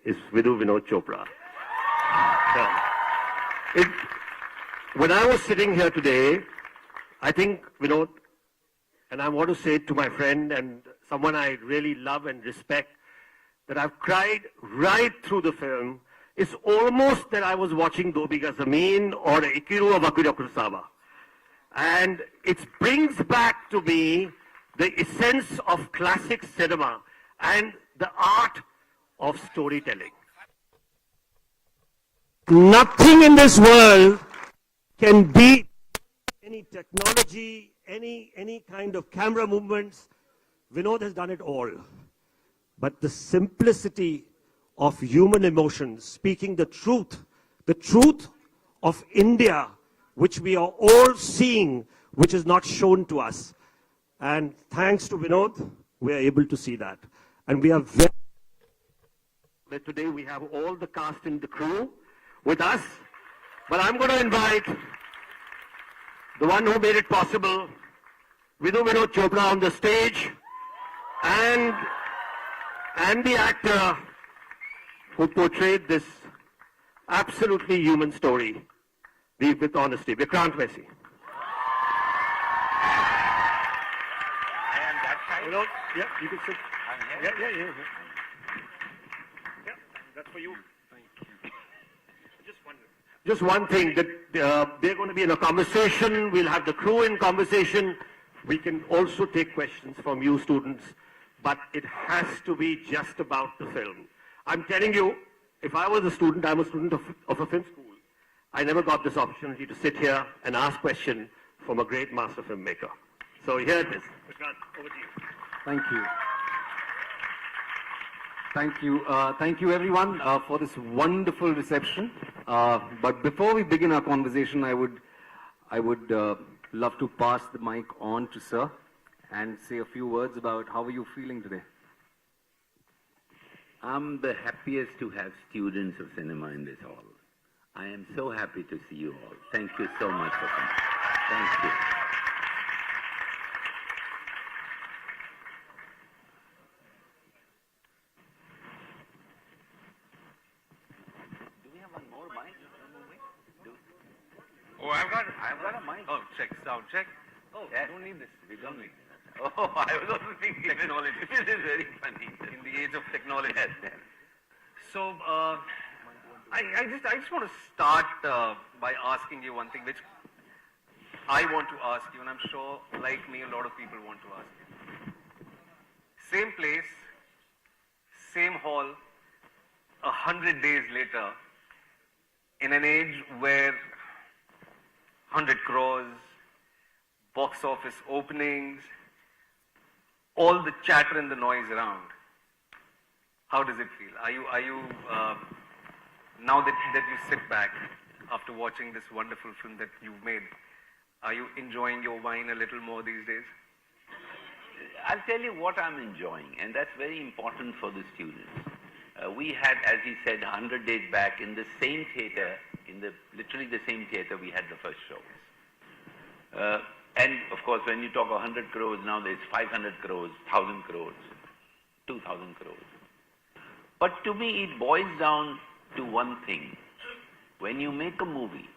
is Vidhu Vinod Chopra. When I was sitting here today, I think, Vinod, and I want to say to my friend and someone I really love and respect, that I've cried right through the film. It's almost that I was watching Do Biga Zameen or Ikiru of Akira Kurosawa. And it brings back to me the essence of classic cinema and the art of storytelling. Nothing in this world can beat any technology, any kind of camera movements. Vinod has done it all. But the simplicity of human emotions, speaking the truth of India, which we are all seeing, which is not shown to us. And thanks to Vinod, we are able to see that. And we are very that today we have all the cast and the crew with us. But I'm going to invite the one who made it possible, Vidhu Vinod Chopra, on the stage, and the actor who portrayed this absolutely human story with honesty, Vikrant Massey. And that side? Vinod, yeah, you can sit. I'm here. Yeah. Yeah, that's for you. Thank you. Just one thing, that they're going to be in a conversation. We'll have the crew in conversation. We can also take questions from you students, but it has to be just about the film. I'm telling you, if I was a student, I'm a student of a film school. I never got this opportunity to sit here and ask questions from a great master filmmaker. So here it is. Vikrant, over to you. Thank you. Thank you everyone for this wonderful reception. But before we begin our conversation, I would love to pass the mic on to Sir and say a few words about how are you feeling today. I'm the happiest to have students of cinema in this hall. I am so happy to see you all. Thank you so much for coming. Thank you. Do we have one more mic? Oh, I've got a mic. Oh, check, sound check. Oh, Yes. don't need this. We don't need this. Oh, I was also thinking Technology. This is very funny in the age of technology. Yes. So, I just want to start by asking you one thing, which I want to ask you, and I'm sure, like me, a lot of people want to ask you. Same place, same hall, 100 days later, in an age where 100 crores, box office openings, all the chatter and the noise around. How does it feel? Are you now that you sit back after watching this wonderful film that you've made, are you enjoying your wine a little more these days? I'll tell you what I'm enjoying, and that's very important for the students. We had, as he said, 100 days back in the same theater, literally the same theater we had the first shows. And of course, when you talk 100 crores, now there's 500 crores, 1,000 crores, 2,000 crores. But to me, it boils down to one thing. When you make a movie,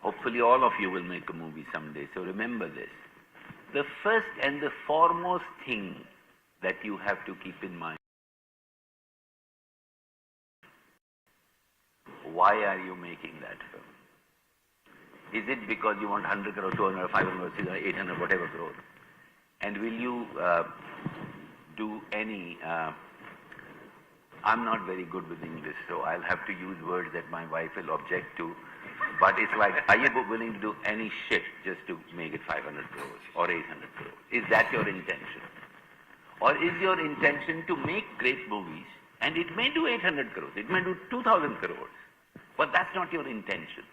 hopefully all of you will make a movie someday, so remember this. The first and the foremost thing that you have to keep in mind, why are you making that film? Is it because you want 100 crores, 200, 500, 600, 800, whatever crores? And will you do any... I'm not very good with English, so I'll have to use words that my wife will object to. But it's like, are you willing to do any shit just to make it 500 crores or 800 crores? Is that your intention? Or is your intention to make great movies, and it may do 800 crores, it may do 2,000 crores, but that's not your intention.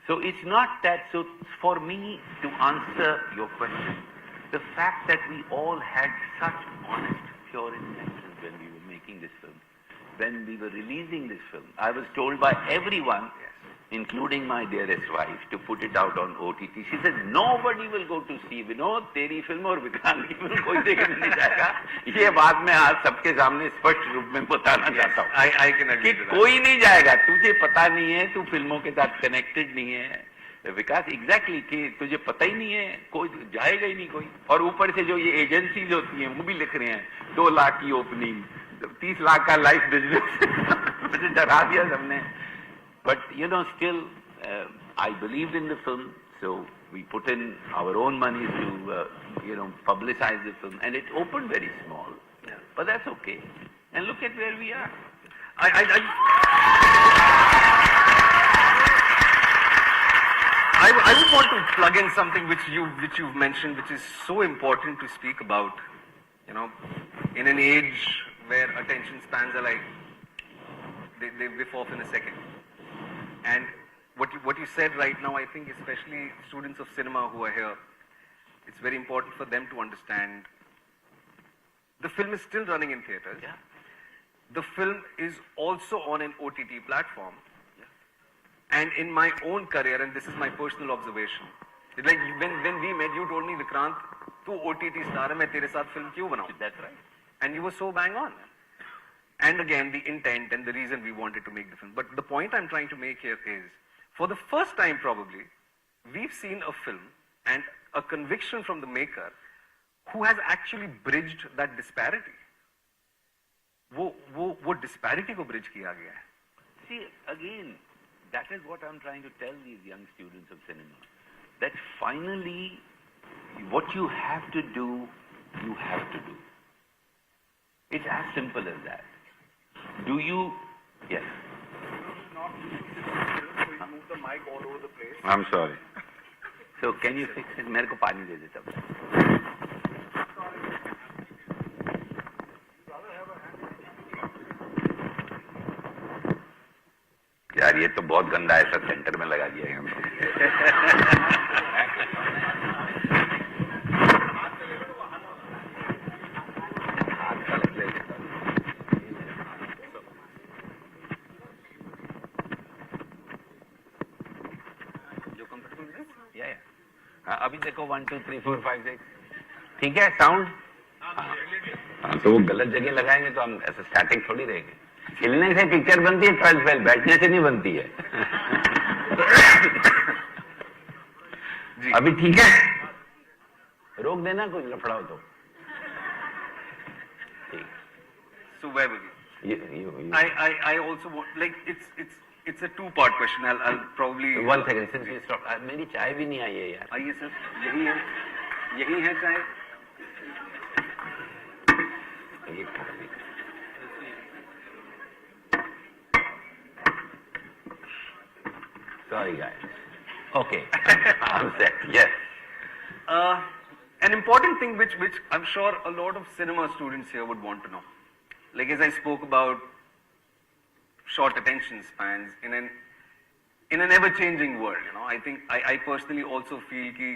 So it's not that, so for me to answer your question, the fact that we all had such honest, pure intentions when we were making this film, when we were releasing this film, I was told by everyone, including my dearest wife, to put it out on OTT. She said, nobody will go to see Vinod, तेरी film और विक्रांत की film कोई देखने नहीं जाएगा. ये बात मैं आज सबके सामने स्पष्ट रूप में बताना चाहता हूँ. I can agree कि to that. कोई नहीं जाएगा. तुझे पता नहीं है, तू फिल्मों के साथ कनेक्टेड नहीं है. विकास एग्जैक्टली कि तुझे पता ही नहीं है, कोई जाएगा ही नहीं कोई. और ऊपर से जो ये एजेंसीज होती हैं वो भी लिख रहे हैं 2 लाख की ओपनिंग, 30 लाख का लाइफ बिजनेस. मुझे डरा दिया सबने. But still, I believed in the film, so we put in our own money to, publicize the film, and it opened very small. Yeah. But that's okay. And look at where we are. I would want to plug in something which you've mentioned, which is so important to speak about. In an age where attention spans are like they whiff off in a second. And what you said right now, I think especially students of cinema who are here, it's very important for them to understand. The film is still running in theaters. Yeah. The film is also on an OTT platform. And in my own career, and this is my personal observation, like when we met, you told me, Vikrant, tu OTT star hai, main tere saath film kyun banau? That's right. And you were so bang on. And again, the intent and the reason we wanted to make the film. But the point I'm trying to make here is, for the first time probably, we've seen a film and a conviction from the maker who has actually bridged that disparity. वो disparity को bridge किया गया है. See, again, that is what I'm trying to tell these young students of cinema. That finally, what you have to do, you have to do. It's as simple as that. Do you? Yes. Move the mic all over the place. I'm sorry. So can you fix it? मेरे को पानी दे देता हूँ. यार ये तो बहुत गंदा ऐसा सेंटर में लगा दिया है हमने. अभी देखो 1 2 3 4 5 6 ठीक है साउंड. हाँ तो वो गलत जगह लगाएंगे तो हम ऐसा स्टैटिक थोड़ी रहेंगे. हिलने से पिक्चर बनती है 12 फेल, बैठने से नहीं बनती है. अभी ठीक है, रोक देना कुछ लफड़ा हो तो. ठीक. So where were we? You. I also want, like, it's a two-part question. I'll probably. 1 second, since you stopped. मेरी चाय भी नहीं आई है यार. आइए सर, यही है चाय. Sorry guys. Okay. I'm set. Yes. An important thing which I'm sure a lot of cinema students here would want to know. Like as I spoke about short attention spans in an ever-changing world, I think I personally also feel कि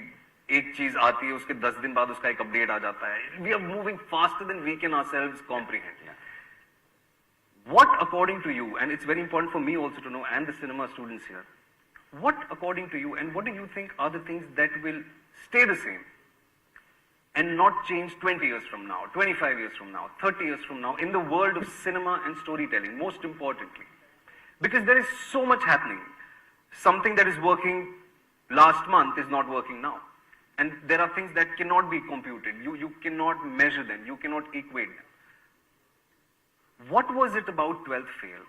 एक चीज आती है उसके 10 दिन बाद उसका एक अपडेट आ जाता है. We are moving faster than we can ourselves comprehend. What according to you, and it's very important for me also to know, and the cinema students here, what according to you and what do you think are the things that will stay the same and not change 20 years from now, 25 years from now, 30 years from now in the world of cinema and storytelling, most importantly? Because there is so much happening. Something that is working last month is not working now. And there are things that cannot be computed. You cannot measure them. You cannot equate them. What was it about 12th fail?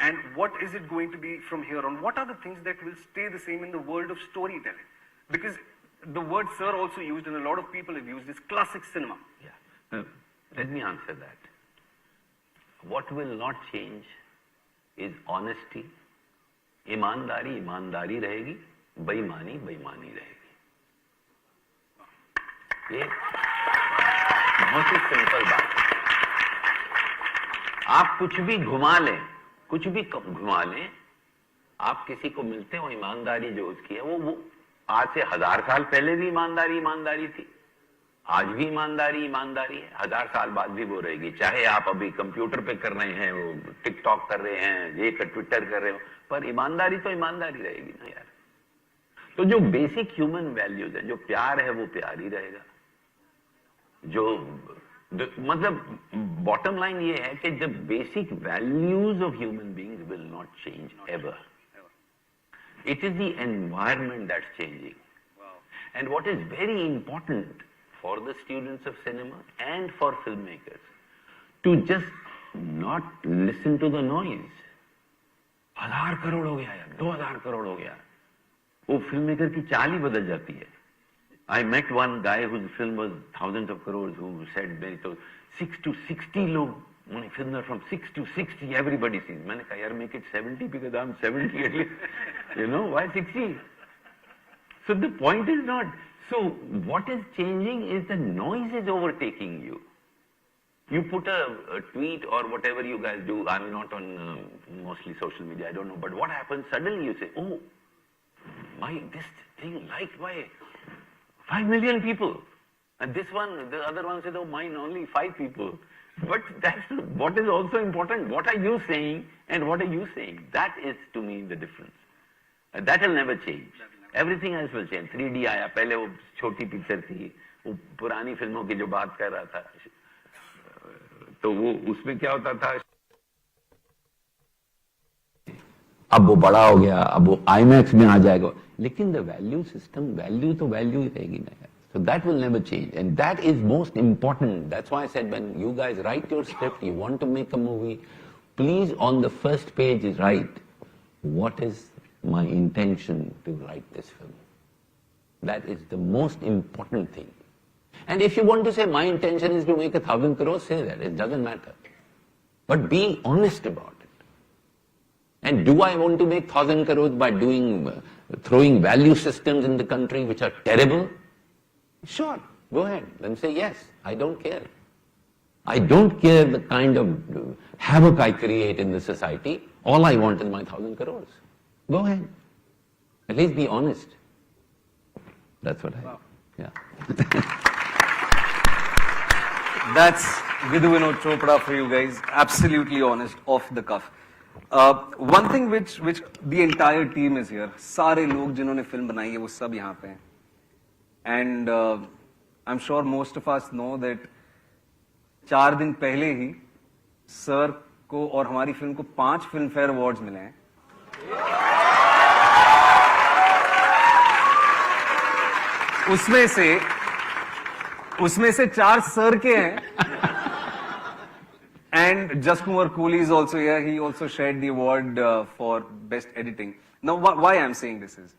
And what is it going to be from here on? What are the things that will stay the same in the world of storytelling? Because the word sir also used, and a lot of people have used, is classic cinema. Yeah. Let me answer that. What will not change is honesty. ईमानदारी ईमानदारी रहेगी, बेईमानी बेईमानी रहेगी. ये बहुत ही simple बात है. आप कुछ भी घुमा लें, कुछ भी घुमा लें, आप किसी को मिलते हो, ईमानदारी जो उसकी है वो आज से 1000 साल पहले भी ईमानदारी थी, आज भी ईमानदारी ईमानदारी है, 1000 साल बाद भी वो रहेगी, चाहे आप अभी कंप्यूटर पे कर रहे हैं, वो टिकटॉक कर रहे हैं, ये ट्विटर कर रहे हो, पर ईमानदारी तो ईमानदारी रहेगी ना यार। तो जो बेसिक ह्यूमन वैल्यूज है, जो प्यार है वो प्यार ही रहेगा। जो मतलब बॉटम लाइन ये है कि the basic values of human beings will not change ever. It is the environment that's changing. And what is very important for the students of cinema and for filmmakers to just not listen to the noise. 1000 crore हो गया यार, 2000 करोड़ हो गया, वो filmmaker की चाल ही बदल जाती है। I met one guy whose film was thousands of crores who said मेरी तो 6 to 60 लोग, my film are from 6 to 60 everybody sees। मैंने कहा यार make it 70 because I'm 70 at least, you know, why 60? So the point is not, so what is changing is the noise is overtaking you. You put a tweet or whatever you guys do, I'm not on mostly social media, I don't know, but what happens, suddenly you say, oh, this thing liked by 5 million people. And this one, the other one said, oh, mine only 5 people. But that's what is also important. What are you saying and what are you saying? That is to me the difference. And that will never change. Everything else will change. 3D आया, पहले वो छोटी picture थी, वो पुरानी फिल्मों की जो बात कर रहा था, तो वो उसमें क्या होता था, अब वो बड़ा हो गया, अब वो आईमैक्स में आ जाएगा, लेकिन द वैल्यू सिस्टम, वैल्यू तो वैल्यू ही रहेगी ना यार। So that will never change, and that is most important. That's why I said when you guys write your script, you want to make a movie, please on the first page write what is my intention to write this film. That is the most important thing. And if you want to say my intention is to make 1,000 crores, say that. It doesn't matter. But being honest about it. And do I want to make 1,000 crores by throwing value systems in the country which are terrible? Sure, go ahead. Then say yes. I don't care. I don't care the kind of havoc I create in the society. All I want is my 1,000 crores. Go ahead. At least be honest. That's what yeah. That's Vidhu Vinod Chopra for you guys. Absolutely honest, off the cuff. One thing which the entire team is here. सारे लोग जिन्होंने film बनाई है वो सब यहाँ पे हैं. And I'm sure most of us know that 4 दिन पहले ही सर को और हमारी फिल्म को 5 फिल्म फेयर अवार्ड्स मिले हैं. उसमें से 4 सर के हैं. And Just Kumar Cooley is also here. He also shared the award for best editing. Now, why I'm saying this is,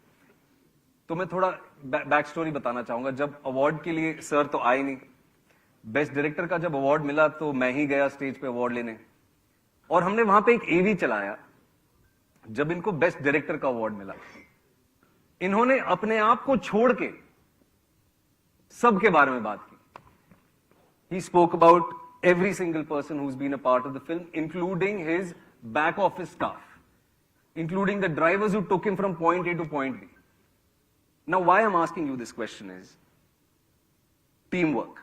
तो मैं थोड़ा बैक स्टोरी बताना चाहूंगा. जब अवार्ड के लिए सर तो आए नहीं, बेस्ट डायरेक्टर का जब अवार्ड मिला तो मैं ही गया स्टेज पे अवार्ड लेने, और हमने वहां पे एक एवी चलाया. जब इनको बेस्ट डायरेक्टर का अवार्ड मिला, इन्होंने अपने आप को छोड़ के सबके बारे में बात की. He spoke about every single person who's been a part of the film, including his back office staff, including the drivers who took him from point A to point B. Now, why I'm asking you this question is teamwork.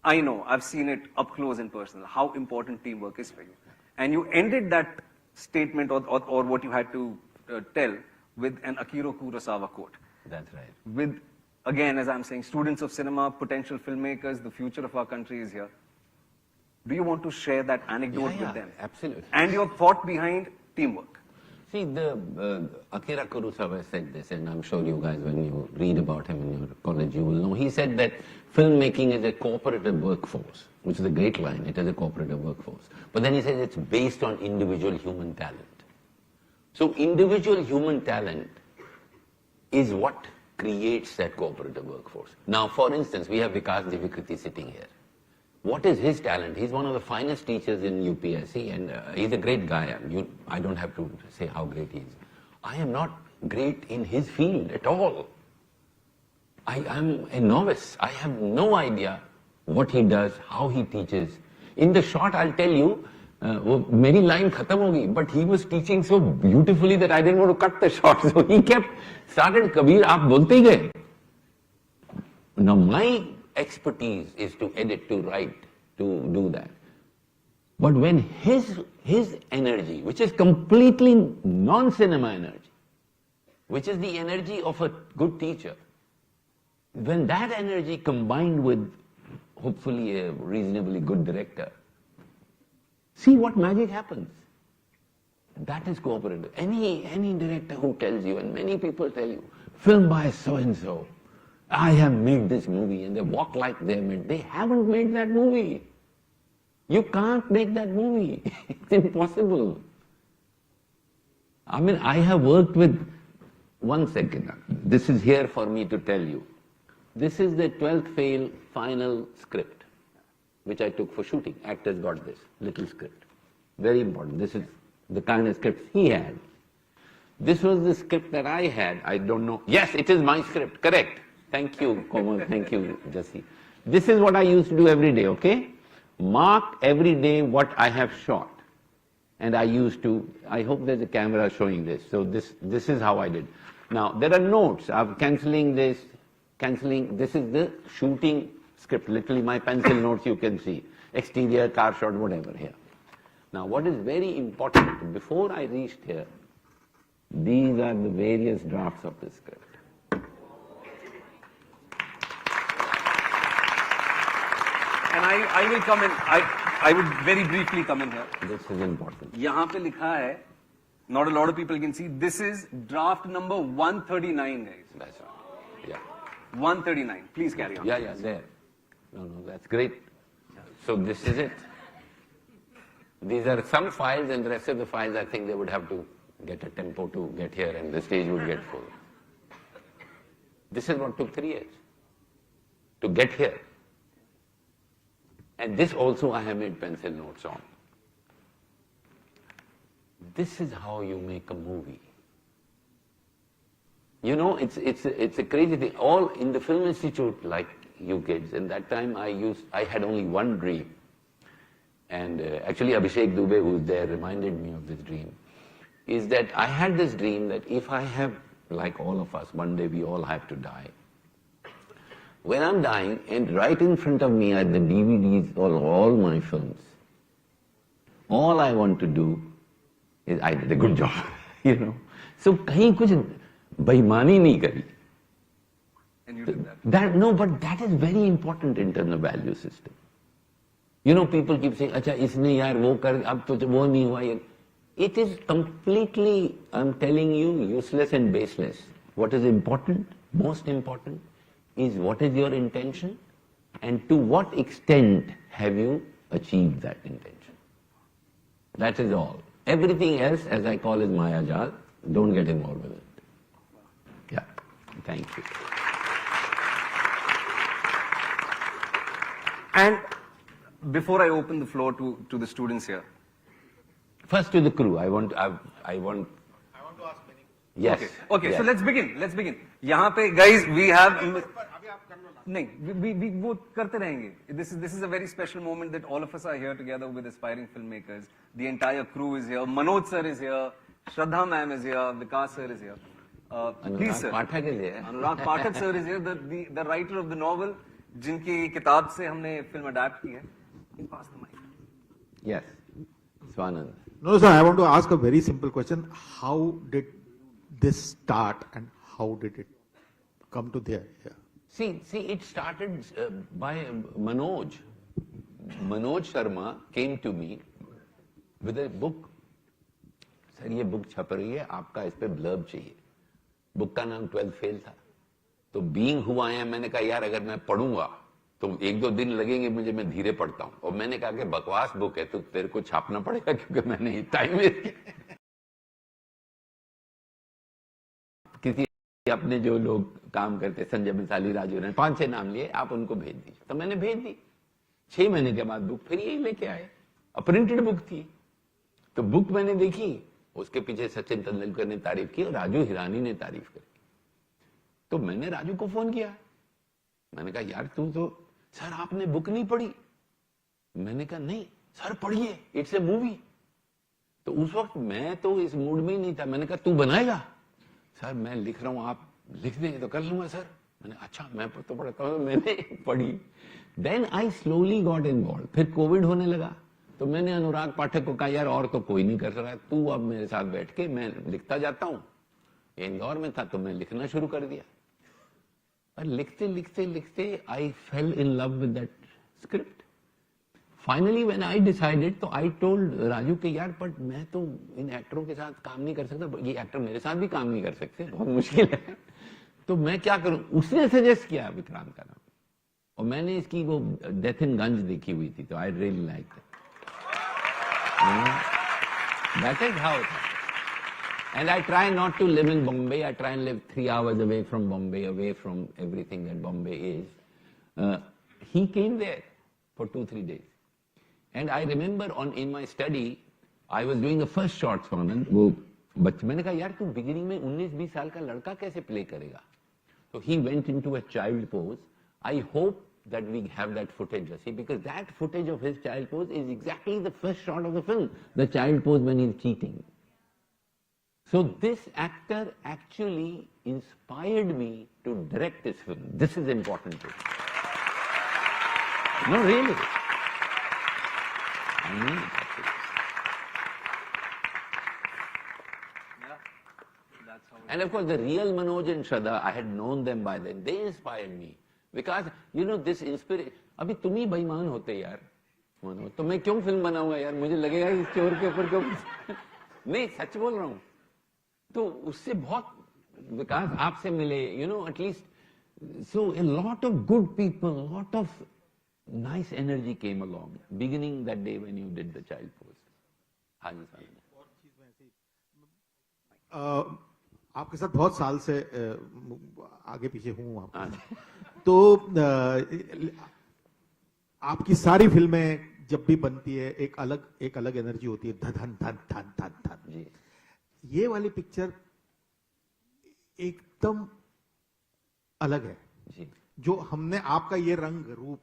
I know, I've seen it up close and personal, how important teamwork is for you. And you ended that statement or what you had to tell with an Akira Kurosawa quote. That's right. With, again, as I'm saying, students of cinema, potential filmmakers, the future of our country is here. Do you want to share that anecdote with them? Absolutely. And your thought behind teamwork? See, Akira Kurosawa said this, and I'm sure you guys, when you read about him in your college, you will know. He said that filmmaking is a cooperative workforce, which is a great line. It is a cooperative workforce. But then he says it's based on individual human talent. So individual human talent is what creates that cooperative workforce. Now, for instance, we have Vikas Divikriti sitting here. What is his talent? He's one of the finest teachers in UPSC, and he's a great guy. I don't have to say how great he is. I am not great in his field at all. I'm a novice. I have no idea what he does, how he teaches. In the short, I'll tell you, meri line khatam ho gayi, but he was teaching so beautifully that I didn't want to cut the short. So he started, Kabir, aap bolte hi gaye. Now my expertise is to edit, to write, to do that. But when his energy, which is completely non-cinema energy, which is the energy of a good teacher, when that energy combined with hopefully a reasonably good director, see what magic happens. That is cooperative. Any director who tells you, and many people tell you, film by so-and-so, I have made this movie, and they walk like they haven't made that movie. You can't make that movie. It's impossible. I mean, I have worked with, one second, this is here for me to tell you. This is the 12th fail final script, which I took for shooting. Actors got this little script. Very important. This is the kind of script he had. This was the script that I had. I don't know. Yes, it is my script. Correct. Thank you, Komal. Thank you, Jassi. This is what I used to do every day, okay? Mark every day what I have shot. And I used to, I hope there's a camera showing this. So this is how I did. Now, there are notes. I'm cancelling this, this is the shooting script. Literally my pencil notes you can see. Exterior, car shot, whatever here. Now, what is very important, before I reached here, these are the various drafts of the script. And I will come in, I would very briefly come in here. This is important. यहाँ पे लिखा है, not a lot of people can see, this is draft number 139, guys. That's right. Yeah. 139. Please carry on. Yeah, there. No, that's great. So this is it. These are some files, and the rest of the files, I think they would have to get a tempo to get here, and the stage would get full. This is what took 3 years to get here. And this also I have made pencil notes on. This is how you make a movie. You know, it's a crazy thing. All in the Film Institute, like you kids, and that time I had only one dream. And actually Abhishek Dubey, who's there, reminded me of this dream, is that I had this dream that if I have, like all of us, one day we all have to die. When I'm dying, and right in front of me are the DVDs of all my films, all I want to do is, I did a good job, you know. So kahin kuch beimani nahi kari. And you did that. No, but that is very important in terms of value system. You know, people keep saying, acha, isne yaar wo kar, ab to wo nahi hua. It is completely, I'm telling you, useless and baseless. What is important, most important, is what is your intention and to what extent have you achieved that intention. That is all. Everything else, as I call, is Maya Jal. Don't get involved with it. Yeah, thank you. And before I open the floor to the students here. First to the crew, I want. I want to ask many. Yes. Okay, yes. so let's begin. यहाँ पे, guys, we have. नहीं, we वो करते रहेंगे. This is a very special moment that all of us are here together with aspiring filmmakers. The entire crew is here. Manoj sir is here. Shraddha ma'am is here. Vikas sir is here. Please sir. Pathak is here. Anurag Pathak sir is here. The writer of the novel, जिनकी किताब से हमने film adapt की है. You pass the mic. Yes. Swanand. No, sir, I want to ask a very simple question. How did this start and how did it come to there? Yeah. See, it started by Manoj. Manoj Sharma came to me with a book. Sir ये book छप रही है, आपका इस पे blurb चाहिए. Book का नाम 12 फेल था. तो बीइंग हुआ है, मैंने कहा यार अगर मैं पढ़ूंगा तो 1-2 दिन लगेंगे मुझे, मैं धीरे पढ़ता हूं. और मैंने कहा कि बकवास बुक है तो तेरे को छापना पड़ेगा क्योंकि मैंने टाइम वेस्ट किया. किसी अपने जो लोग काम करते, संजय मिसाली, राजू ने 5-6 नाम लिए, आप उनको भेज दीजिए. तो मैंने भेज दी. 6 महीने के बाद बुक फिर यही लेके आए. प्रिंटेड बुक थी. तो बुक मैंने देखी, उसके पीछे सचिन तेंदुलकर ने तारीफ की और राजू हिरानी ने तारीफ करी. तो मैंने राजू को फोन किया. मैंने कहा यार तू तो, सर आपने बुक नहीं पढ़ी. मैंने कहा नहीं सर पढ़िए, इट्स ए मूवी. तो उस वक्त मैं तो इस मूड में ही नहीं था. मैंने कहा तू बनाएगा? सर मैं लिख रहा हूं, आप लिख देंगे तो कर लूंगा सर. मैंने अच्छा मैं तो पढ़ा, मैंने पढ़ी. Then I slowly got involve. फिर कोविड होने लगा तो मैंने अनुराग पाठक को कहा यार और तो कोई नहीं कर रहा है, तू अब मेरे साथ बैठ के मैं लिखता जाता हूँ. इंदौर में था तो मैं लिखना शुरू कर दिया. और लिखते लिखते लिखते I fell in love with that script. Finally when I decided तो आई टोल्ड राजू कि यार बट मैं तो इन एक्टरों के साथ काम नहीं कर सकता, ये एक्टर मेरे साथ भी काम नहीं कर सकते, बहुत मुश्किल है, तो मैं क्या करूं. उसने सजेस्ट किया विक्रांत का नाम और मैंने इसकी वो डेथ इन गंज देखी हुई थी तो I really like that is how. And I try not to live in Bombay. I try and live 3 hours away from Bombay, away from everything that Bombay is. He came there for 2-3 days. And I remember in my study, I was doing the first shots on it. वो बच्चे मैंने कहा यार तू beginning में 19-20 साल का लड़का कैसे प्ले करेगा. So he went into a child pose. I hope that we have that footage, Jesse, because that footage of his child pose is exactly the first shot of the film. The child pose when he's cheating. So this actor actually inspired me to direct this film. This is important too. No, really. I mean, That's how. and of course, the real Manoj and Shraddha, I had known them by then. They inspired me because you know this inspiration. अभी तुम ही बेईमान होते यार, मनोज. तो मैं क्यों film बनाऊंगा यार? मुझे लगेगा इस चोर के ऊपर क्यों? नहीं, सच बोल रहा हूँ. तो उससे बहुत विकास आपसे मिले, you know, at least so a lot of good people, lot of nice energy came along beginning that day when you did the child pose. हाँ जी सर. आपके साथ बहुत साल से आगे पीछे हूँ तो आपकी सारी फिल्में जब भी बनती है एक अलग एनर्जी होती है, धन धन धन धन धन. जी. ये वाली पिक्चर एकदम अलग है जी. जो हमने आपका ये रंग रूप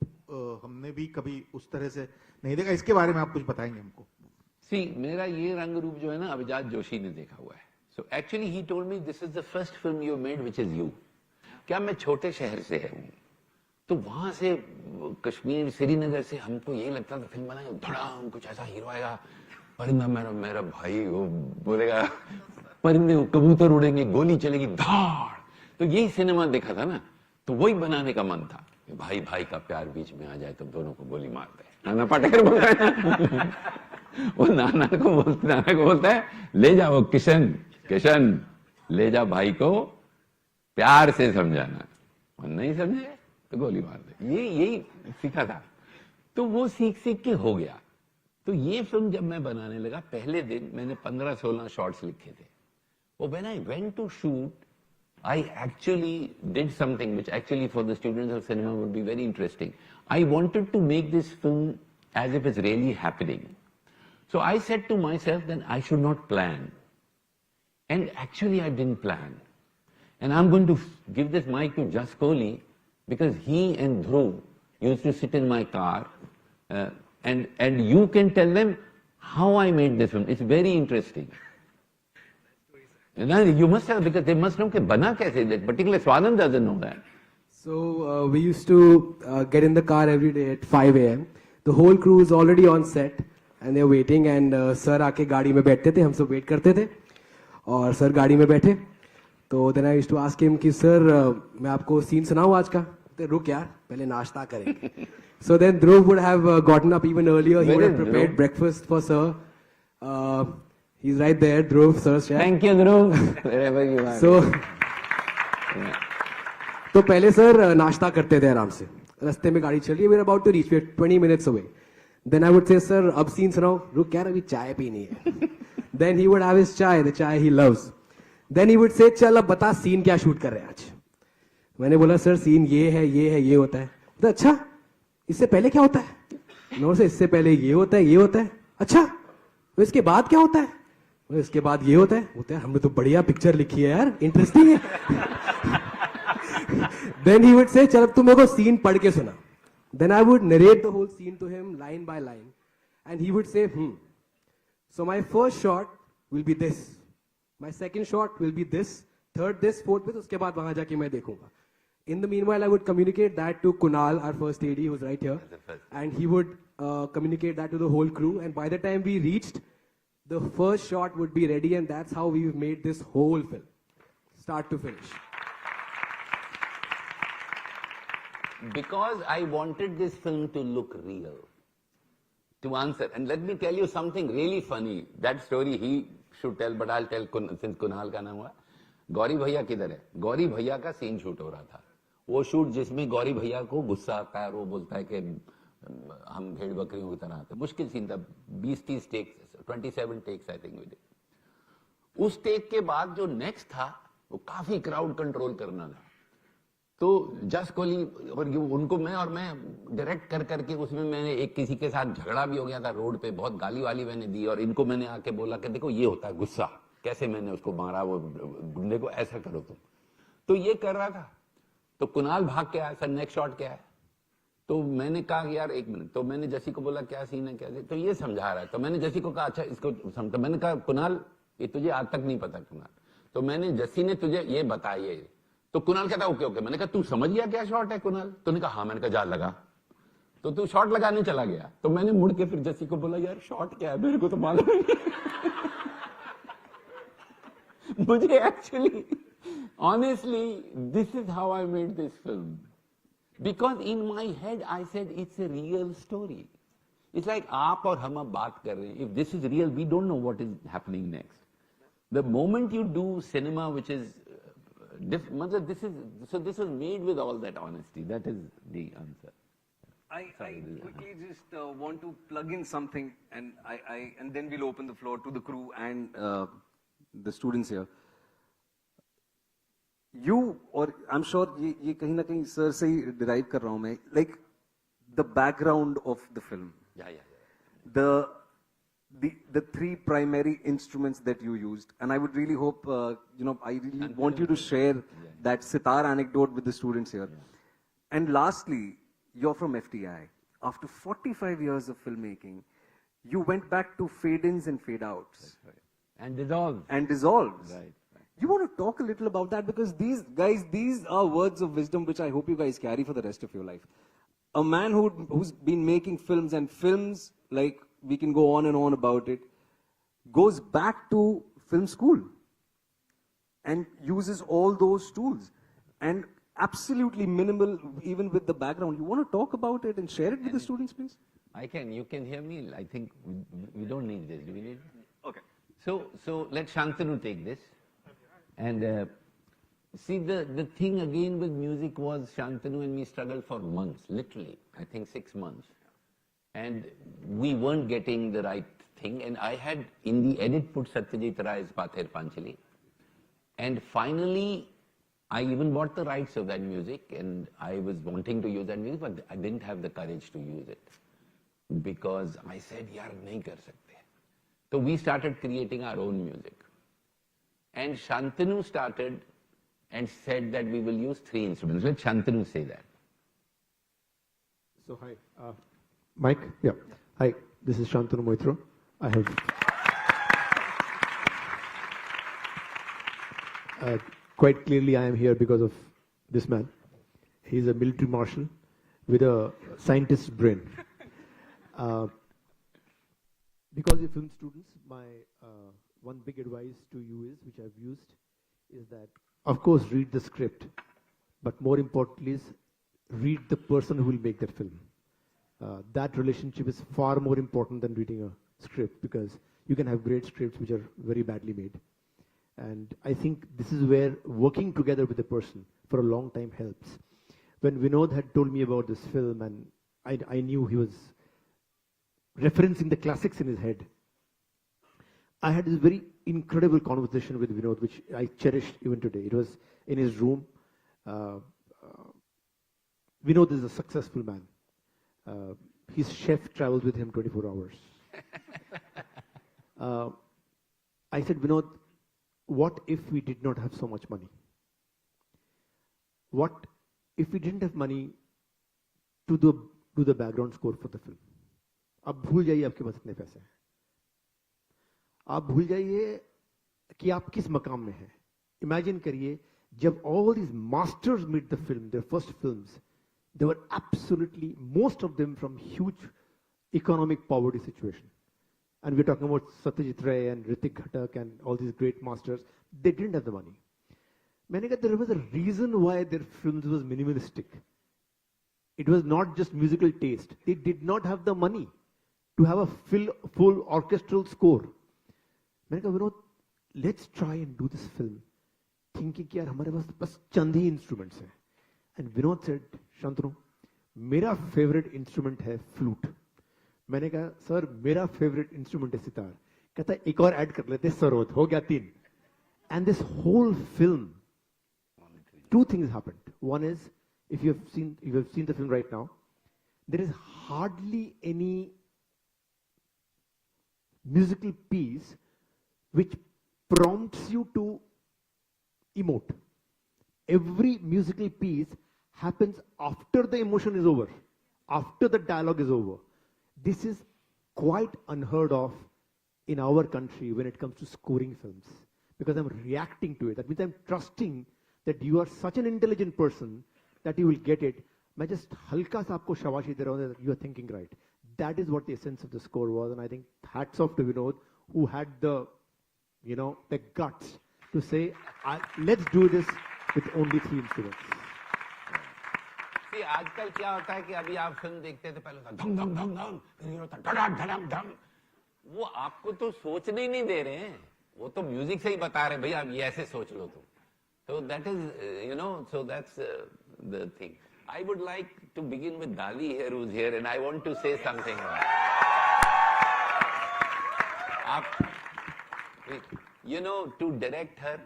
हमने भी कभी उस तरह से नहीं देखा. इसके बारे में आप कुछ बताएंगे हमको? सी मेरा ये रंग रूप जो है ना अभिजात जोशी ने देखा हुआ है. So actually he told me this is the first film you made which is you. क्या मैं छोटे शहर से हूँ तो वहां से कश्मीर श्रीनगर से हमको यही लगता था फिल्म बनाएंगे धड़ाम कुछ ऐसा हीरो आएगा, परिंदा मेरा भाई वो बोलेगा, परिंदे कबूतर उड़ेंगे, गोली चलेगी धाड़. तो यही सिनेमा देखा था ना, तो वही बनाने का मन था. भाई भाई का प्यार बीच में आ जाए तो दोनों को गोली मार दे. नाना पाटेकर बोलता है वो नाना को बोलता है ले जाओ किशन ले जा भाई को प्यार से समझाना, और नहीं समझे तो गोली मार दे. यही सीखा था. तो वो सीख के हो गया. तो ये फिल्म जब मैं बनाने लगा पहले दिन मैंने 15-16 शॉट्स लिखे थे. Oh, when I went to shoot, I actually did something which actually for the students of cinema would be very interesting. I wanted to make this film as if it's really happening. So I said to myself that I should not plan. And actually I didn't plan. And I'm going to give this mic to Jas Kohli because he and Dhruv used to sit in my car and you can tell them how I made this film. It's very interesting. You must have, because they must know that bana kaise, that particular Swanand doesn't know that. So we used to get in the car every day at 5 a.m. The whole crew is already on set and they're waiting and sir आके गाड़ी में बैठते थे, हम सब wait करते थे और sir गाड़ी में बैठे तो then I used to ask him कि sir मैं आपको scene सुनाऊँ आज का? तो रुक यार पहले नाश्ता करेंगे. So then Dhruv would have gotten up even earlier. He would have prepared breakfast for sir. He's right there, Dhruv, sir's chef. Thank you, Dhruv. Wherever you are. So, तो पहले सर नाश्ता करते थे आराम से, रास्ते में गाड़ी चल रही है, we're about to reach, we're 20 minutes away. Then I would say, sir, अब सीन सुनाओ. रुक यार अभी चाय पीनी है. Then he would have his chai, the chai he loves. Then he would say, चल अब बता सीन क्या शूट कर रहे हैं आज. मैंने बोला सर सीन ये है, ये होता है. तो अच्छा इससे पहले क्या होता है? नो से इससे पहले ये होता है. अच्छा तो इसके बाद क्या होता है? इसके बाद ये होता है. हमने तो बढ़िया पिक्चर लिखी है यार, इंटरेस्टिंग है. Then he would say, चल अब तू मेरे को सीन पढ़ के सुना. Then I would narrate the whole scene to him line by line, and he would say, So my first shot will be this, my second shot will be this, third this, fourth this. उसके बाद वहां जाके मैं देखूंगा. In the meanwhile, I would communicate that to Kunal, our first AD, who's right here, and he would communicate that to the whole crew. And by the time we reached, the first shot would be ready, and that's how we've made this whole film, start to finish. Because I wanted this film to look real, to answer. And let me tell you something really funny. That story he should tell, but I'll tell since Kunal का नाम हुआ. गौरी भैया किधर है? गौरी भैया का scene shoot हो रहा था. वो शूट जिसमें गौरी भैया को गुस्सा आता है और वो बोलता है कि हम भेड़ बकरियों की तरह आते. मुश्किल सीन था. 20-30 takes, 27 takes I think we did. उस टेक के बाद जो नेक्स्ट था वो काफी क्राउड कंट्रोल करना था. तो जस्ट कोहली और उनको मैं डायरेक्ट कर करके उसमें मैंने एक किसी के साथ झगड़ा भी हो गया था रोड पे, बहुत गाली वाली मैंने दी और इनको मैंने आके बोला कि देखो ये होता है गुस्सा, कैसे मैंने उसको मारा वो गुंडे को, ऐसा करो तुम. तो ये कर रहा था. तो कुणाल भाग के आया, सर नेक्स्ट शॉट क्या है? तो मैंने कहा यार एक मिनट. तो मैंने जसी को बोला क्या सीन है क्या सीन? तो ये समझा रहा है. तो मैंने जसी को कहा अच्छा इसको समझा. मैंने कहा कुणाल ये तुझे आज तक नहीं पता कुणाल. तो मैंने जसी ने तुझे ये बताया. तो कुणाल कहता ओके ओके. मैंने कहा तू समझ गया क्या शॉट है कुणाल? तूने कहा हाँ. मैंने कहा जा लगा. तो तू शॉट लगाने चला गया. तो मैंने मुड़ के फिर जसी को बोला यार शॉट क्या है, मेरे को तो मालूम नहीं. मुझे actually honestly this is how I made this film, because in my head I said it's a real story. It's like आप और हम अब बात कर रहे हैं. If this is real, we don't know what is happening next. The moment you do cinema which is this was made with all that honesty. That is the answer. I quickly just want to plug in something, and then we'll open the floor to the crew and the students here. You, or I'm sure ये कहीं ना कहीं sir से ही derive कर रहा हूँ मैं, like the background of the film. Yeah. The three primary instruments that you used, and I would really hope, I really want you to share that sitar anecdote with the students here. Yeah. And lastly, you're from FTI. After 45 years of filmmaking, you went back to fade-ins and fade-outs. That's right. And dissolves. And dissolves. Right. You want to talk a little about that, because these are words of wisdom which I hope you guys carry for the rest of your life. A man who's been making films, and films, like, we can go on and on about it, goes back to film school and uses all those tools, and absolutely minimal even with the background. You want to talk about it and share it with the students, please? You can hear me. I think we don't need this. Do we need it? Okay. So let Shantanu take this. And see, the thing again with music was Shantanu and me struggled for months, literally, I think 6 months. And we weren't getting the right thing. And I had, in the edit, put Satyajit Ray's Pather Panchali. And finally, I even bought the rights of that music, and I was wanting to use that music, but I didn't have the courage to use it. Because I said, yaar, nahi kar sakte. So we started creating our own music. And Shantanu started and said that we will use 3 instruments. Let Shantanu say that. So hi, Mike? Yeah. Hi, this is Shantanu Moitra. I have... quite clearly I am here because of this man. He's a military marshal with a scientist's brain. Because you're film students, my one big advice to you is, which I've used, is that, of course, read the script, but more importantly is read the person who will make that film. That relationship is far more important than reading a script, because you can have great scripts which are very badly made. And I think this is where working together with a person for a long time helps. When Vinod had told me about this film, and I knew he was referencing the classics in his head, I had this very incredible conversation with Vinod, which I cherished even today. It was in his room. Vinod is a successful man. His chef travels with him 24 hours. I said, Vinod, what if we did not have so much money? What if we didn't have money to do the background score for the film? अब भूल जाइए आपके पास कितने पैसे हैं. आप भूल जाइए कि आप किस मकाम में हैं. इमेजिन करिए जब all these masters made the film, their first films, they were absolutely, most of them from huge economic poverty situation. And we're talking about Satyajit Ray and Ritik Ghatak and all these great masters. They didn't have the money. मैंने कहा there was a reason why their films was minimalistic. It was not just musical taste. They did not have the money to have a full orchestral score. मैंने कहा Vinod, let's try and do this film, thinking कि यार हमारे पास बस चंद ही instruments हैं. And Vinod said, Shantanu, मेरा favorite instrument है flute. मैंने कहा सर मेरा favorite instrument है सितार. कहता एक और ऐड कर लेते सरोद, हो गया 3. And this whole film, 2 things happened. One is, if you have seen the film right now, there is hardly any musical piece which prompts you to emote. Every musical piece happens after the emotion is over, after the dialogue is over. This is quite unheard of in our country when it comes to scoring films, because I'm reacting to it. That means I'm trusting that you are such an intelligent person that you will get it. मैं just हल्का सा आपको शाबाशी दे रहा हूँ that you are thinking right. That is what the essence of the score was, and I think hats off to Vinod, who had the guts to say, let's do this with only 3 instruments. See, आजकल क्या होता है कि अभी आप film देखते हैं तो पहले होता है धम धम धम धम, फिर ये होता है धड़ाक धड़ाक धम. वो आपको तो सोचने ही नहीं दे रहे हैं, वो तो म्यूजिक से ही बता रहे हैं भैया आप ये ऐसे सोच लो तुम. So that is, so that's the thing. I would like to begin with Dali here, who's here, and I want to say something. To direct her,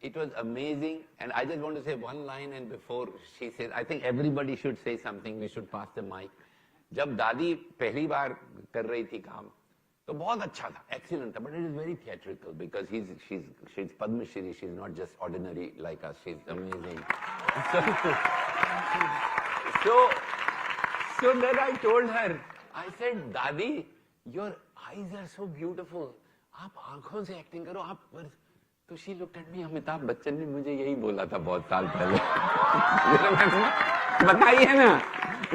it was amazing, and I just want to say one line, and before she says, I think everybody should say something, we should pass the mic. जब दादी पहली बार कर रही थी काम, तो बहुत अच्छा था, excellent था, but it is very theatrical because she's Padma Shri, she's not just ordinary like us, she's amazing. So then I told her, I said, Dadi, your eyes are so beautiful. आप आंखों से acting करो, आप पर. तो she looked at me, Amitabh Bachchan ने मुझे यही बोला था बहुत साल पहले. बताइए ना,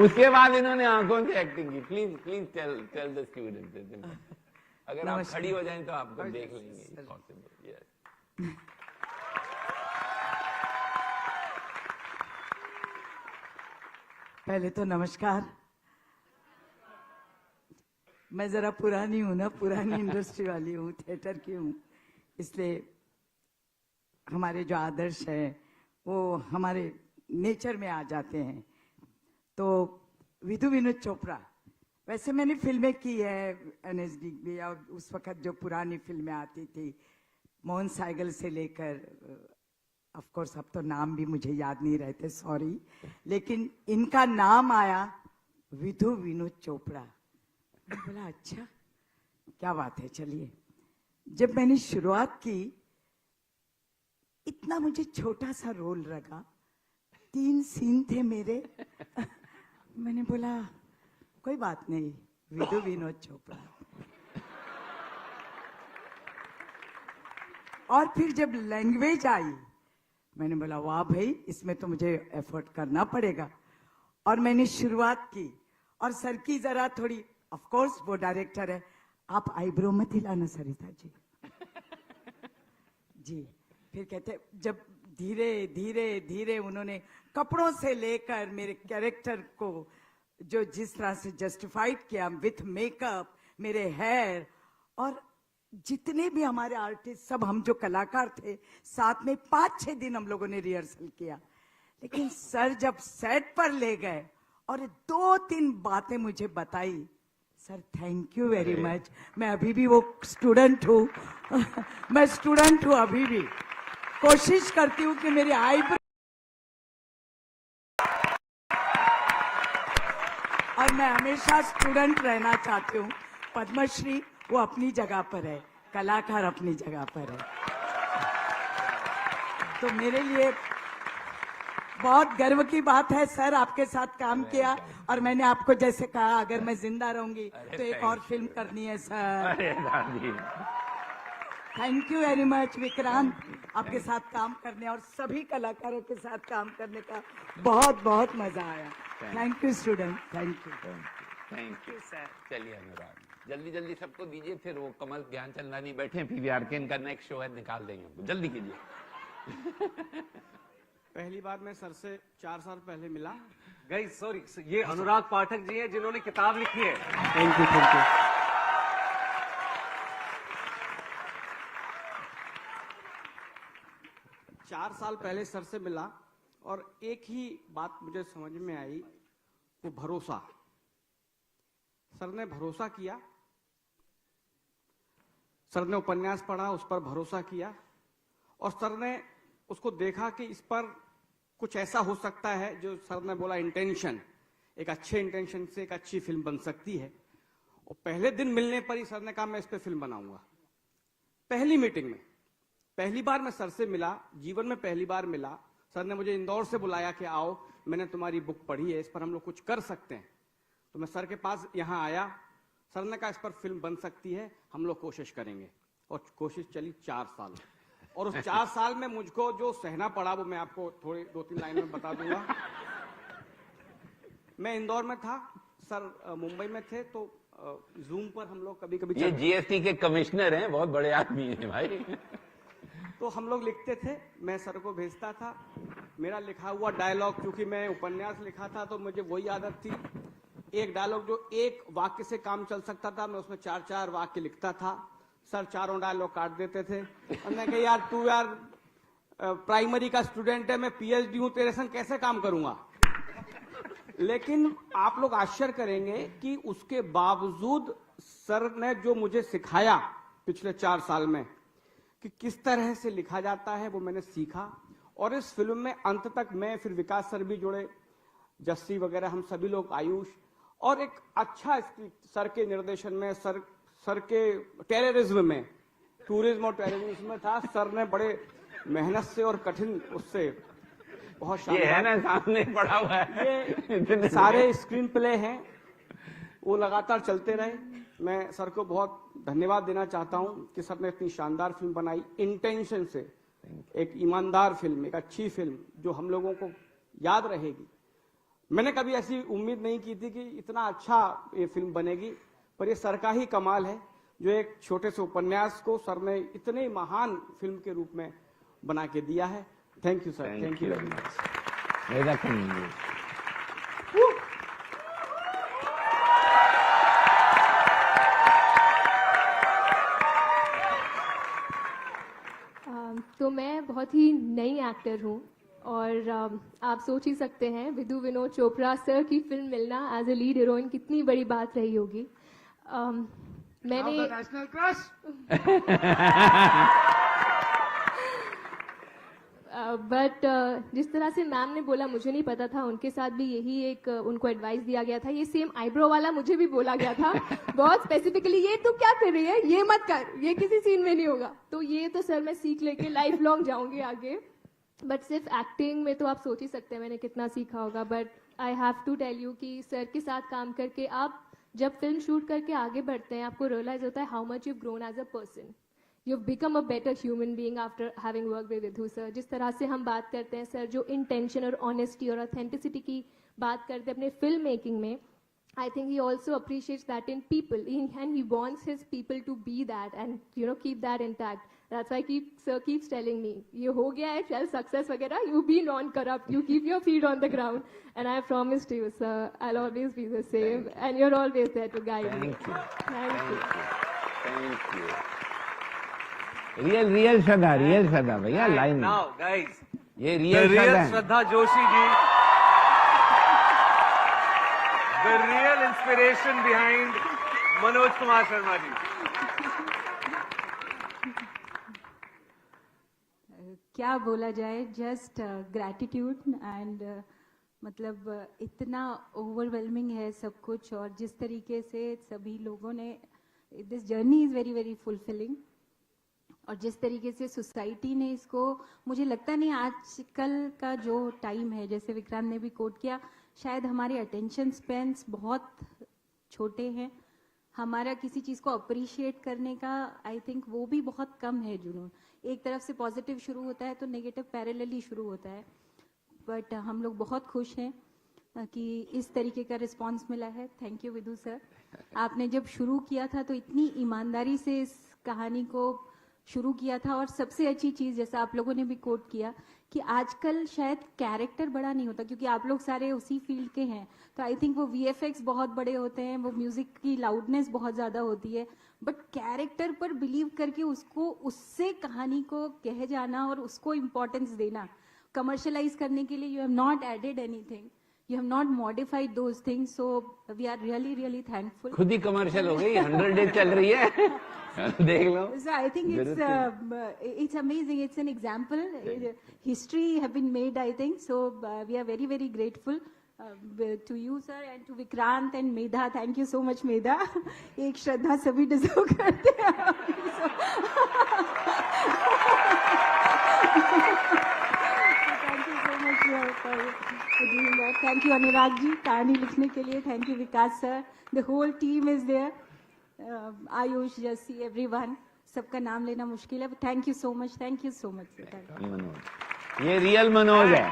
उसके बाद इन्होंने आंखों से एक्टिंग की. Please tell the students. अगर आप खड़ी हो जाएं तो आपको देख लेंगे. Possible, yes. पहले तो नमस्कार. मैं जरा पुरानी हूं ना, पुरानी इंडस्ट्री वाली हूँ, थिएटर की हूँ, इसलिए हमारे जो आदर्श है वो हमारे नेचर में आ जाते हैं. तो विधु विनोद चोपड़ा, वैसे मैंने फिल्में की है एनएसडी में, और उस वक्त जो पुरानी फिल्में आती थी मोहन साइगल से लेकर, ऑफ कोर्स अब तो नाम भी मुझे याद नहीं रहते, सॉरी, लेकिन इनका नाम आया विधु विनोद चोपड़ा. बोला अच्छा क्या बात है. चलिए, जब मैंने शुरुआत की, इतना मुझे छोटा सा रोल लगा, 3 सीन थे मेरे. मैंने बोला कोई बात नहीं, विधु विनोद चोपड़ा. और फिर जब लैंग्वेज आई, मैंने बोला वाह भाई, इसमें तो मुझे एफर्ट करना पड़ेगा. और मैंने शुरुआत की, और सर की जरा थोड़ी, ऑफ कोर्स वो डायरेक्टर है, आप आईब्रो मत हिलाना सरिता जी. जी, फिर कहते, जब धीरे धीरे धीरे उन्होंने कपड़ों से लेकर मेरे कैरेक्टर को जो जिस तरह से जस्टिफाइड किया विथ मेकअप, मेरे हेयर, और जितने भी हमारे आर्टिस्ट, सब हम जो कलाकार थे, साथ में 5-6 दिन हम लोगों ने रिहर्सल किया. लेकिन सर जब सेट पर ले गए और 2-3 बातें मुझे बताई, sir thank you very much. मैं अभी भी वो स्टूडेंट हूँ. मैं स्टूडेंट हूँ, अभी भी कोशिश करती हूँ कि मेरी आईब्रो, और मैं हमेशा स्टूडेंट रहना चाहती हूँ. पद्मश्री वो अपनी जगह पर है, कलाकार अपनी जगह पर है. तो मेरे लिए बहुत गर्व की बात है सर, आपके साथ काम किया. और मैंने आपको जैसे कहा, अगर मैं जिंदा रहूंगी तो एक और फिल्म करनी है sir. Thank you very much Vikrant, आपके साथ काम करने और सभी कलाकारों के साथ काम करने का बहुत बहुत मजा आया। Thank you student, thank you sir. चलिए अनुराग, जल्दी जल्दी सबको दीजिए, फिर वो कमल ज्ञानचंदानी बैठे, पीवीआर के इनका नेक्स्ट शो है, निकाल देंगे हमको, जल्दी कीजिए। पहली बार मैं सर से 4 साल पहले मिला। गाइस सॉरी, ये अनुराग पाठक जी हैं जिन्होंने किताब लिखी है। Thank you, thank you. 4 साल पहले सर से मिला और एक ही बात मुझे समझ में आई, वो भरोसा। सर ने भरोसा किया, सर ने उपन्यास पढ़ा, उस पर भरोसा किया और सर ने उसको देखा कि इस पर कुछ ऐसा हो सकता है जो सर ने बोला इंटेंशन, एक अच्छे इंटेंशन से एक अच्छी फिल्म बन सकती है। और पहले दिन मिलने पर ही सर ने कहा मैं इस पे फिल्म बनाऊंगा। पहली मीटिंग में, पहली बार मैं सर से मिला, जीवन में पहली बार मिला। सर ने मुझे इंदौर से बुलाया कि आओ, मैंने तुम्हारी बुक पढ़ी है, इस पर हम लोग कुछ कर सकते हैं। तो मैं सर के पास यहाँ आया, सर ने कहा इस पर फिल्म बन सकती है, हम लोग कोशिश करेंगे। और कोशिश चली 4 साल, और उस 4 साल में मुझको जो सहना पड़ा वो मैं आपको थोड़ी 2-3 लाइन में बता दूंगा। मैं इंदौर में था, सर मुंबई में थे, तो जूम पर हम लोग कभी कभी ये जीएसटी के कमिश्नर हैं, बहुत बड़े आदमी हैं भाई। तो हम लोग लिखते थे, मैं सर को भेजता था मेरा लिखा हुआ डायलॉग। क्योंकि मैं उपन्यास लिखा था तो मुझे वही आदत थी, एक डायलॉग जो एक वाक्य से काम चल सकता था, मैं उसमें 4-4 वाक्य लिखता था। सर चारों डायलॉग काट देते थे। मैंने कहा यार तू यार प्राइमरी का स्टूडेंट है, मैं पीएचडी हूं, तेरे संग कैसे काम करूंगा। लेकिन आप लोग आश्चर्य करेंगे कि उसके बावजूद सर ने जो मुझे सिखाया पिछले 4 साल में कि किस तरह से लिखा जाता है, वो मैंने सीखा। और इस फिल्म में अंत तक मैं, फिर विकास सर भी जुड़े, जस्सी वगैरह, हम सभी लोग, आयुष, और एक अच्छा सर के निर्देशन में, सर के टेररिज्म में, टूरिज्म और टेररिज्म में था। सर ने बड़े मेहनत से और कठिन उससे बहुत ये है ना सामने पड़ा हुआ है, ये सारे स्क्रीन प्ले हैं, वो लगातार चलते रहे। मैं सर को बहुत धन्यवाद देना चाहता हूं कि सर ने इतनी शानदार फिल्म बनाई, इंटेंशन से, एक ईमानदार फिल्म, एक अच्छी फिल्म जो हम लोगों को याद रहेगी। मैंने कभी ऐसी उम्मीद नहीं की थी कि इतना अच्छा ये फिल्म बनेगी, पर ये सर का ही कमाल है जो एक छोटे से उपन्यास को सर ने इतने महान फिल्म के रूप में बना के दिया है। Thank you sir, thank you very much. मेरा कम तो मैं बहुत ही नई एक्टर हूँ और आप सोच ही सकते हैं विधु विनोद चोपड़ा सर की फिल्म मिलना एज ए लीड हीरोइन कितनी बड़ी बात रही होगी। मैंने नेशनल क्रश बट जिस तरह से मैम ने बोला, मुझे नहीं पता था, उनके साथ भी यही एक उनको एडवाइस दिया गया था। ये सेम आईब्रो वाला मुझे भी बोला गया था बहुत स्पेसिफिकली, ये तू क्या कर रही है, ये मत कर, ये किसी सीन में नहीं होगा। तो ये तो सर मैं सीख लेके लाइफ लॉन्ग जाऊंगी आगे। बट सिर्फ एक्टिंग में तो आप सोच ही सकते हैं मैंने कितना सीखा होगा। But I have to tell you कि सर के साथ काम करके आप जब फिल्म शूट करके आगे बढ़ते हैं, आपको रियलाइज होता है how much you grown as a person, you've become a better human being after having worked with Vidhu sir। जिस तरह से हम बात करते हैं सर, जो इंटेंशन और ऑनेस्टी और ऑथेंटिसिटी की बात करते हैं अपने फिल्म मेकिंग में, I think he also appreciates that in people, and he wants his people to be that and keep that intact। That's why sir keeps telling me, ये हो गया है, चल success वगैरह, you be non-corrupt, you keep your feet on the ground, and I promise to you sir, I'll always be the same, and you're always there to guide me। Thank you, thank you। Real Shraddha भैया, line now guys, ये real Shraddha Joshi ji, the real inspiration behind Manoj Kumar Sharma ji. क्या बोला जाए, just gratitude and मतलब इतना overwhelming है सब कुछ, और जिस तरीके से सभी लोगों ने, this journey is very very fulfilling. और जिस तरीके से सोसाइटी ने इसको, मुझे लगता नहीं आजकल का जो टाइम है, जैसे विक्रांत ने भी कोट किया, शायद हमारे अटेंशन स्पेन्स बहुत छोटे हैं, हमारा किसी चीज को अप्रिशिएट करने का आई थिंक वो भी बहुत कम है जुनून. एक तरफ से पॉजिटिव शुरू होता है तो नेगेटिव पैरेलली शुरू होता है. बट हम लोग बहुत खुश हैं कि इस तरीके का रिस्पांस मिला है. Thank you Vidhu sir. आपने जब शुरू किया था तो इतनी ईमानदारी से इस कहानी को शुरू किया था. और सबसे अच्छी चीज जैसा आप लोगों ने भी कोट किया कि आजकल शायद कैरेक्टर बड़ा नहीं होता क्योंकि आप लोग सारे उसी फील्ड के हैं. तो आई थिंक वो वीएफएक्स बहुत बड़े होते हैं, वो म्यूजिक की लाउडनेस बहुत ज्यादा होती है, बट कैरेक्टर पर बिलीव करके उसको उससे कहानी को कह जाना और उसको इम्पोर्टेंस देना. कमर्शलाइज करने के लिए you have not added anything, you have not modified those things, so we are really really thankful. खुद ही कमर्शियल हो गई, 100 डेज चल रही है. देख लो. So I think it's amazing. It's an example. History have been made, I think. So we are very very grateful to you sir and to Vikrant and Medha. Thank you so much Medha. एक श्रद्धा सभी deserve करते हैं. Thank you so much for doing that. Thank you Anurag ji कहानी लिखने के लिए. Thank you Vikas sir. The whole team is there. Ayush, जसी, everyone. सबका नाम लेना मुश्किल है. Thank you so much. Thank you so much. Manoj, ये रियल मनोज है.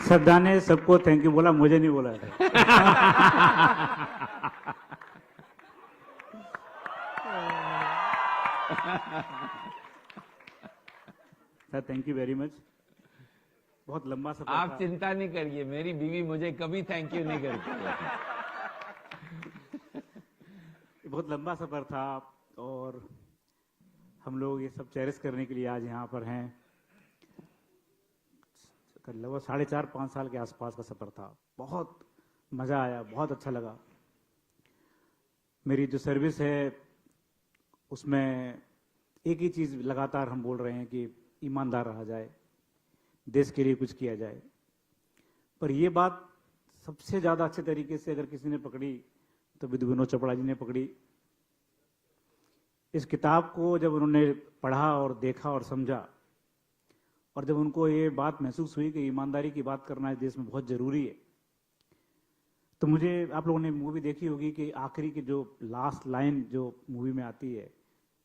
श्रद्धा ने सबको थैंक यू बोला, मुझे नहीं बोला था. Sir thank you very much. बहुत लंबा सफर आप था. चिंता नहीं करिए, मेरी बीवी मुझे कभी थैंक यू नहीं करती. बहुत लंबा सफर था और हम लोग ये सब चेरिश करने के लिए आज यहाँ पर हैं. लगभग 4.5-5 साल के आसपास का सफर था. बहुत मजा आया, बहुत अच्छा लगा. मेरी जो सर्विस है उसमें एक ही चीज लगातार हम बोल रहे हैं कि ईमानदार रहा जाए, देश के लिए कुछ किया जाए. पर ये बात सबसे ज्यादा अच्छे तरीके से अगर किसी ने पकड़ी तो विधु विनोद चोपड़ा जी ने पकड़ी. इस किताब को जब उन्होंने पढ़ा और देखा और समझा और जब उनको ये बात महसूस हुई कि ईमानदारी की बात करना इस देश में बहुत जरूरी है, तो मुझे, आप लोगों ने मूवी देखी होगी कि आखिरी की जो लास्ट लाइन जो मूवी में आती है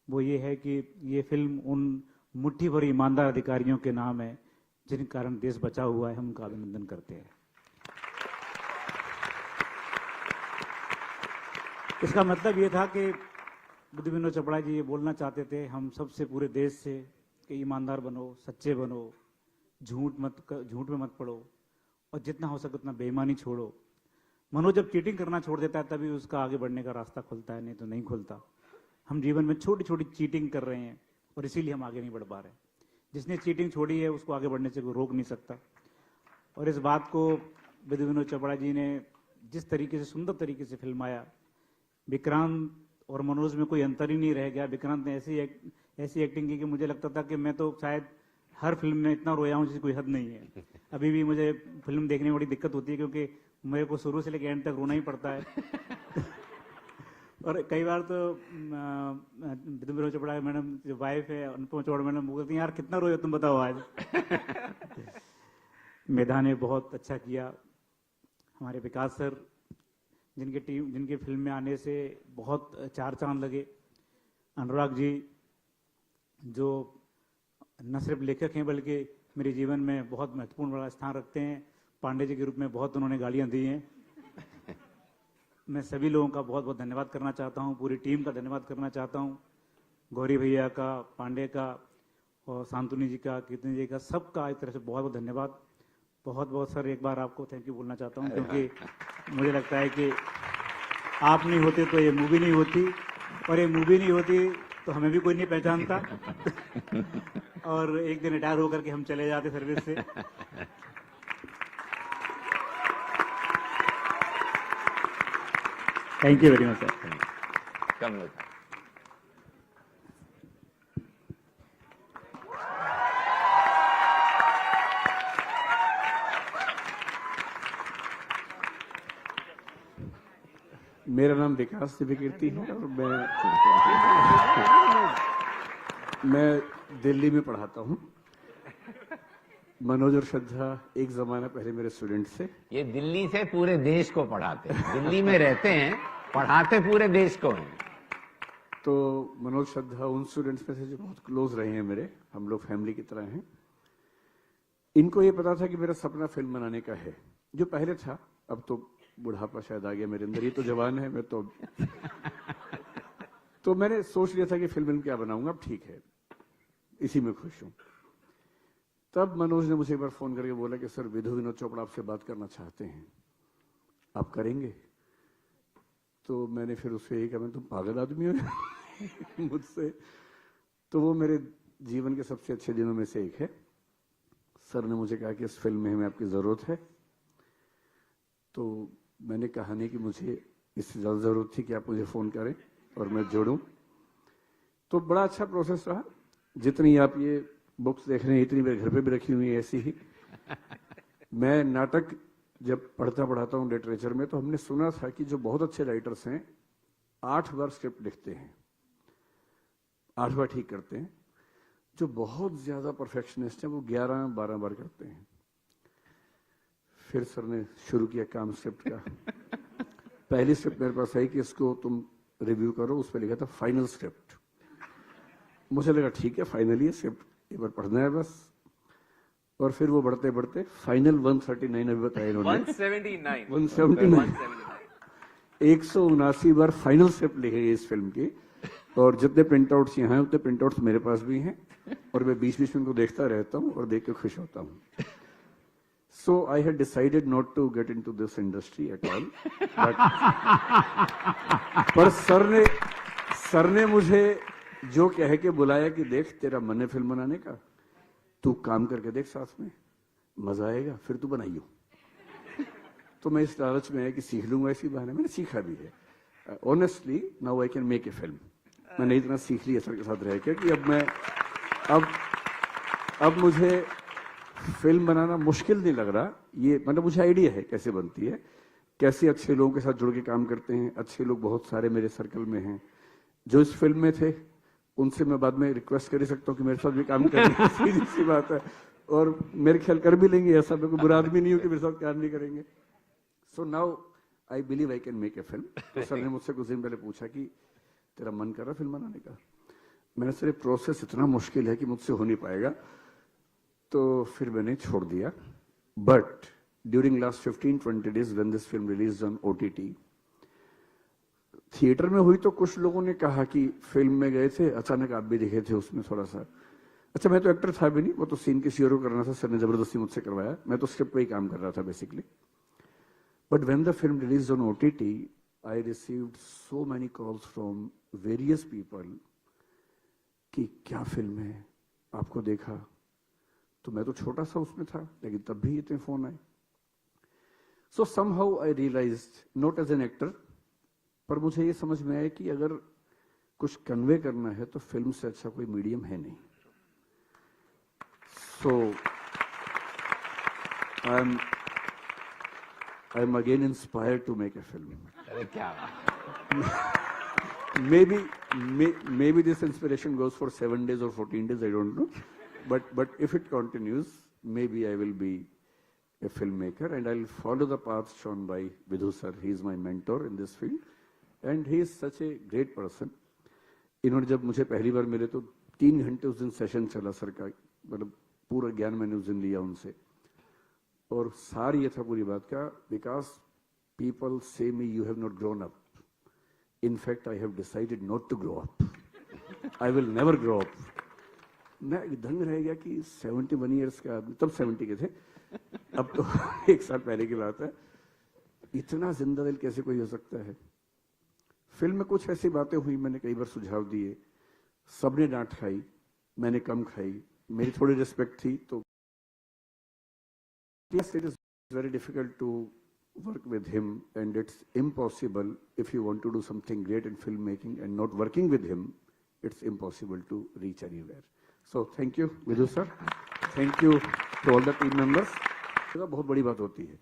वो ये है कि ये फिल्म उन मुट्ठी भर ईमानदार अधिकारियों के नाम है जिन कारण देश बचा हुआ है. हम उनका अभिनंदन करते हैं. इसका मतलब ये था कि विधु विनोद चोपड़ा जी ये बोलना चाहते थे हम सबसे, पूरे देश से, कि ईमानदार बनो, सच्चे बनो, झूठ में मत पड़ो और जितना हो सके उतना बेईमानी छोड़ो. मनोज जब चीटिंग करना छोड़ देता है तभी उसका आगे बढ़ने का रास्ता खुलता है, नहीं तो नहीं खुलता. हम जीवन में छोटी छोटी चीटिंग कर रहे हैं और इसीलिए हम आगे नहीं बढ़ पा रहे. जिसने चीटिंग छोड़ी है उसको आगे बढ़ने से कोई रोक नहीं सकता. और इस बात को विधु विनोद चोपड़ा जी ने जिस तरीके से, सुंदर तरीके से फिल्माया, विक्रांत और मनोज में कोई अंतर ही नहीं रह गया. विक्रांत ने ऐसी एक्टिंग की कि मुझे लगता था कि मैं तो शायद हर फिल्म में इतना रोया हूं जिसकी कोई हद नहीं है. अभी भी मुझे फिल्म देखने में बड़ी दिक्कत होती है क्योंकि मेरे को शुरू से लेकर एंड तक रोना ही पड़ता है. और कई बार तो विधु विनोद चोपड़ा मैडम जो वाइफ है अनुपमा चोपड़ा मैडम बोलती हैं यार कितना रोए तुम बताओ आज. मेधा ने बहुत अच्छा किया. हमारे विकास सर जिनके फिल्म में आने से बहुत 4 चांद लगे. अनुराग जी जो न सिर्फ लेखक हैं बल्कि मेरे जीवन में बहुत महत्वपूर्ण बड़ा स्थान रखते हैं. पांडे जी के रूप में बहुत उन्होंने गालियां दी हैं. मैं सभी लोगों का बहुत बहुत धन्यवाद करना चाहता हूं, पूरी टीम का धन्यवाद करना चाहता हूं. गौरी भैया का, पांडे का और शांतनु जी का, कीर्तन जी का, सबका एक तरह से बहुत बहुत धन्यवाद. बहुत बहुत सर एक बार आपको थैंक यू बोलना चाहता हूं क्योंकि मुझे लगता है कि आप नहीं होते तो ये मूवी नहीं होती और ये मूवी नहीं होती तो हमें भी कोई नहीं पहचानता. और एक दिन रिटायर होकर के हम चले जाते सर्विस से. Thank you very much sir. कम होता. मेरा नाम विकास दिव्यकीर्ति है और मैं दिल्ली में पढ़ाता हूँ। मनोज और श्रद्धा एक जमाना पहले मेरे स्टूडेंट थे। ये दिल्ली से पूरे देश को पढ़ाते हैं, दिल्ली में रहते हैं, पढ़ाते पूरे देश को हैं। तो मनोज श्रद्धा उन स्टूडेंट्स में से जो बहुत क्लोज रहे हैं मेरे, हम लोग फैमिली की तरह हैं। इनको ये पता था कि मेरा सपना फिल्म बनाने का है, जो पहले था। अब तो बुढ़ापा शायद आ गया मेरे अंदर, ये तो जवान है, मैं तो मैंने सोच लिया था कि फिल्म क्या बनाऊंगा, अब ठीक है, इसी में खुश हूं। तब मनोज ने मुझे एक बार फोन करके बोला कि सर विधु विनोद चोपड़ा आपसे बात करना चाहते हैं, आप करेंगे? तो मैंने फिर उससे यही कहा, मैं तुम पागल आदमी हो मुझसे। तो वो मेरे जीवन के सबसे अच्छे दिनों में से एक है। सर ने मुझे कहा कि इस फिल्म में हमें आपकी जरूरत है। तो मैंने कहा नहीं कि मुझे इससे ज्यादा जरूरत थी कि आप मुझे फोन करें और मैं जोड़ूं। तो बड़ा अच्छा प्रोसेस रहा। जितनी आप ये बुक्स देख रहे हैं इतनी मेरे घर पे भी रखी हुई है ऐसी ही। मैं नाटक जब पढ़ाता हूँ लिटरेचर में, तो हमने सुना था कि जो बहुत अच्छे राइटर्स हैं 8 बार स्क्रिप्ट लिखते हैं, 8 बार ठीक करते हैं। जो बहुत ज्यादा परफेक्शनिस्ट हैं वो 11-12 बार करते हैं। फिर सर ने शुरू किया काम स्क्रिप्ट का। पहली स्क्रिप्ट मेरे पास आई कि इसको तुम रिव्यू करो, उस पर लिखा था फाइनल स्क्रिप्ट। मुझे लगा ठीक है, फाइनली है स्क्रिप्ट, एक बार पढ़ना है बस। और फिर वो बढ़ते बढ़ते फाइनल 139 अभी बताया इन्होंने, 179 179 बार फाइनल स्क्रिप्ट लिखी है इस फिल्म की। और जितने प्रिंट आउट्स यहाँ हैं उतने प्रिंट आउट्स मेरे पास भी हैं, और मैं बीच बीच में उनको देखता रहता हूँ और देख के खुश होता हूँ। So I had decided not to get into this industry at all. पर सर ने मुझे जो कह के बुलाया कि देख तेरा मन है फिल्म बनाने का, तू काम करके देख साथ में, मजा आएगा, फिर तू बनाइयो। तो मैं इस लालच में है कि सीख लूंगा, इसी बहाने मैंने सीखा भी है। Honestly now I can make a film. मैंने इतना सीख लिया सर के साथ रह के कि अब मुझे फिल्म बनाना मुश्किल नहीं लग रहा। ये मतलब मुझे आइडिया है कैसे बनती है, कैसे अच्छे लोगों के साथ जुड़ के काम करते हैं। अच्छे लोग बहुत सारे मेरे सर्कल में हैं जो इस फिल्म में थे, उनसे मैं बाद में रिक्वेस्ट कर ही सकता हूँ कि मेरे साथ भी काम करें। सीधी सी बात है, और मेरे ख्याल कर भी लेंगे। ऐसा मैं कोई बुरा आदमी नहीं हूँ कि मेरे साथ काम नहीं करेंगे। So now I believe I can make a film. तो सर ने मुझसे कुछ दिन पहले पूछा कि तेरा मन कर रहा फिल्म बनाने का? मैंने सर ये प्रोसेस इतना मुश्किल है कि मुझसे हो नहीं पाएगा, तो फिर मैंने छोड़ दिया। But during last 15-20 days when this film release on OTT, theatre में हुई तो कुछ लोगों ने कहा कि फिल्म में गए थे, अचानक आप भी दिखे थे उसमें थोड़ा सा। अच्छा, मैं तो एक्टर था भी नहीं, वो तो सीन किसी और को करना था, सर ने जबरदस्ती मुझसे करवाया। मैं तो स्क्रिप्ट पे ही काम कर रहा था basically. But when the film release on OTT, I received so many calls from various people कि क्या फिल्म है, आपको देखा। तो मैं तो छोटा सा उसमें था, लेकिन तब भी इतने फोन आए। So somehow I realised, not as an actor, पर मुझे ये समझ में आया कि अगर कुछ कन्वे करना है तो फिल्म से अच्छा कोई मीडियम है नहीं। So I am again inspired to make a film. अरे क्या maybe this inspiration goes for 7 days or 14 days, I don't know. But if it continues, maybe I will be a filmmaker and I'll follow the path shown by Vidhu sir. He is my mentor in this field and he is such a great person. इन्होंने जब मुझे पहली बार मिले तो 3 घंटे उस दिन session चला सर का, मतलब पूरा ज्ञान मैंने उस दिन लिया उनसे। और सार ये था पूरी बात का, बिकॉज पीपल से me you have not grown up. In fact, I have decided not to grow up. I will never grow up. मैं दंग रह गया कि 71 years का आदमी, तब 70 के थे, अब तो 1 साल पहले की बात है, इतना जिंदा दिल कैसे कोई हो सकता है। फिल्म में कुछ ऐसी बातें हुई, मैंने कई बार सुझाव दिए, सबने डांट खाई, मैंने कम खाई, मेरी थोड़ी रिस्पेक्ट थी। तो yes, it is very difficult to work with him and it's impossible if you want to do something great in filmmaking and not working with him, it's impossible to reach anywhere. So thank you Vidhu sir, thank you to all the team members। बहुत बड़ी बात होती है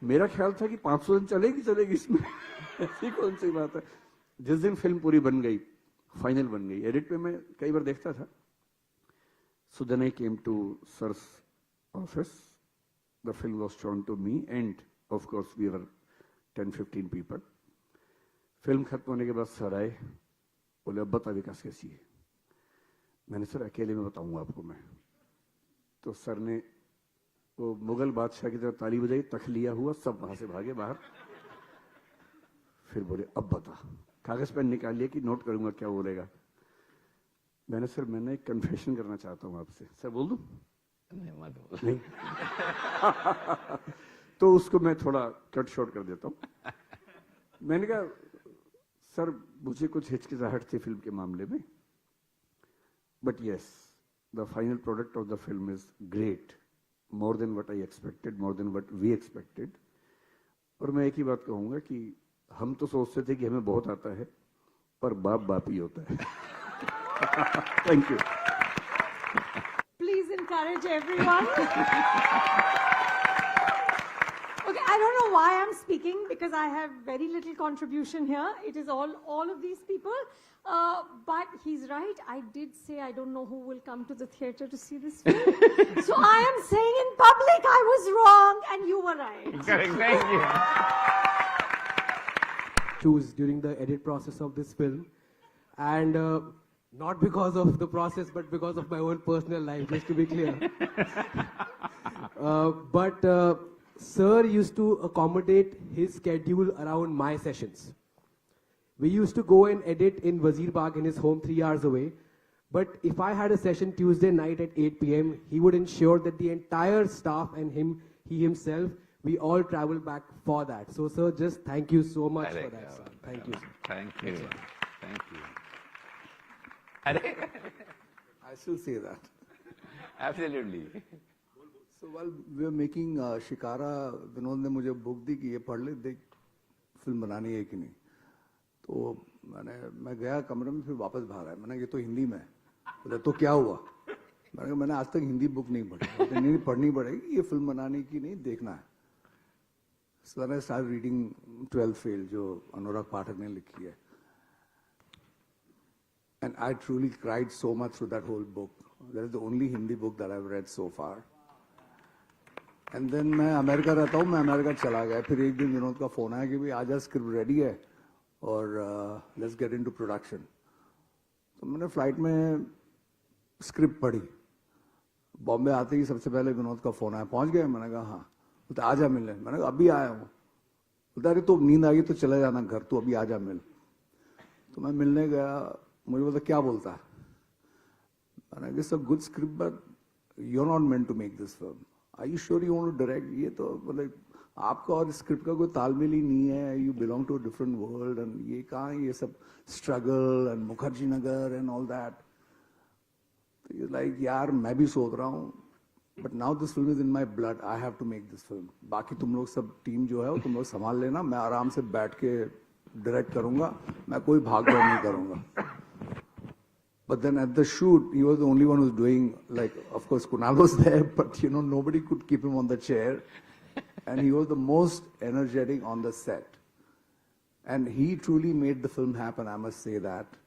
मेरा ख्याल था कि 500 दिन चलेगी इसमें ऐसी कौन सी बात है। जिस दिन फिल्म पूरी बन गई, फाइनल बन गई, एडिट पे मैं कई बार देखता था। So then I came to Sir's office. The film was shown to me, and of course we were 10-15 people. Film खत्म होने के बाद सर आए, बोले अब बता विकास कैसी है। मैंने सर अकेले में बताऊंगा आपको मैं। तो सर ने वो मुगल बादशाह की तरह ताली बजाई, तख लिया हुआ, सब वहां से भागे बाहर। फिर बोले अब बता। कागज पेन निकाल लिया कि नोट करूंगा क्या बोलेगा। मैंने सर मैंने एक कन्फेशन करना चाहता हूं आपसे। सर बोल दूं? नहीं तो उसको मैं थोड़ा कट शॉर्ट कर देता हूं। मैंने कहा सर मुझे कुछ हिचकिचाहट थी फिल्म के मामले में, but yes the final product of the film is great, more than what I expected, more than what we expected. और मैं एक ही बात कहूंगा कि हम तो सोचते थे कि हमें बहुत आता है, पर बाप बाप ही होता है। Thank you. Please encourage everyone. Okay, I don't know why I'm speaking because I have very little contribution here. It is all of these people. But he's right. I did say I don't know who will come to the theater to see this film. So I am saying in public I was wrong and you were right. Correct. Thank you. Choose during the edit process of this film, and not because of the process, but because of my own personal life, just to be clear. But Sir used to accommodate his schedule around my sessions. We used to go and edit in Wazir Bagh in his home 3 hours away. But if I had a session Tuesday night at 8 p.m., he would ensure that the entire staff and he himself, we all travel back for that. So, sir, just thank you so much for that, sir. Thank you, sir. Thank you. Thank you. I still say that. Absolutely. So while we were making Shikara, Vinod ने मुझे book दी कि ये पढ़ ले, देख film बनानी है कि नहीं। तो मैं गया कमरे में, फिर वापस बाहर आया। मैंने ये तो हिंदी में है। बोला तो क्या हुआ? मैंने कहा मैंने आज तक हिंदी बुक नहीं पढ़ी। नहीं पढ़नी पड़ेगी, ये फिल्म बनाने की नहीं, देखना है। So then I started reading 12 Fail जो अनुराग पाठक ने लिखी है। And I truly cried so much through that whole book. That is the only Hindi book that I've read so far. And then मैं अमेरिका रहता हूँ, मैं अमेरिका चला गया। फिर एक दिन विनोद का फोन आया कि भाई आज स्क्रिप्ट रेडी है और लेट्स गेट इनटू प्रोडक्शन। तो मैंने फ्लाइट में स्क्रिप्ट पढ़ी। बॉम्बे आते ही सबसे पहले विनोद का फोन आया, पहुंच गए? मैंने कहा हाँ। बोलते आजा मिलने। मैंने कहा अभी आया हूँ। बोलता अरे तो नींद आ गई तो चले जाना घर, तो अभी आजा मिल। तो मैं मिलने गया, मुझे बोलता क्या बोलता है? मैंने कहा it's a good script but you are not meant to make this film. Are you sure you want to direct? ये तो बोले आपका और स्क्रिप्ट का कोई तालमेल ही नहीं है, you belong to a different world and ये कहाँ ये सब struggle and Mukherjee Nagar and all that. तो ये लाइक यार मैं भी सोच रहा हूँ, but now this film is in my blood, I have to make this film. बाकी तुम लोग सब टीम जो है वो तुम लोग संभाल लेना, मैं आराम से बैठ के डायरेक्ट करूंगा, मैं कोई भाग दौड़ नहीं करूंगा। But then at the shoot, he was the only one who was doing, like, of course, Kunal was there, but you know, nobody could keep him on the chair. And he was the most energetic on the set. And he truly made the film happen, I must say that.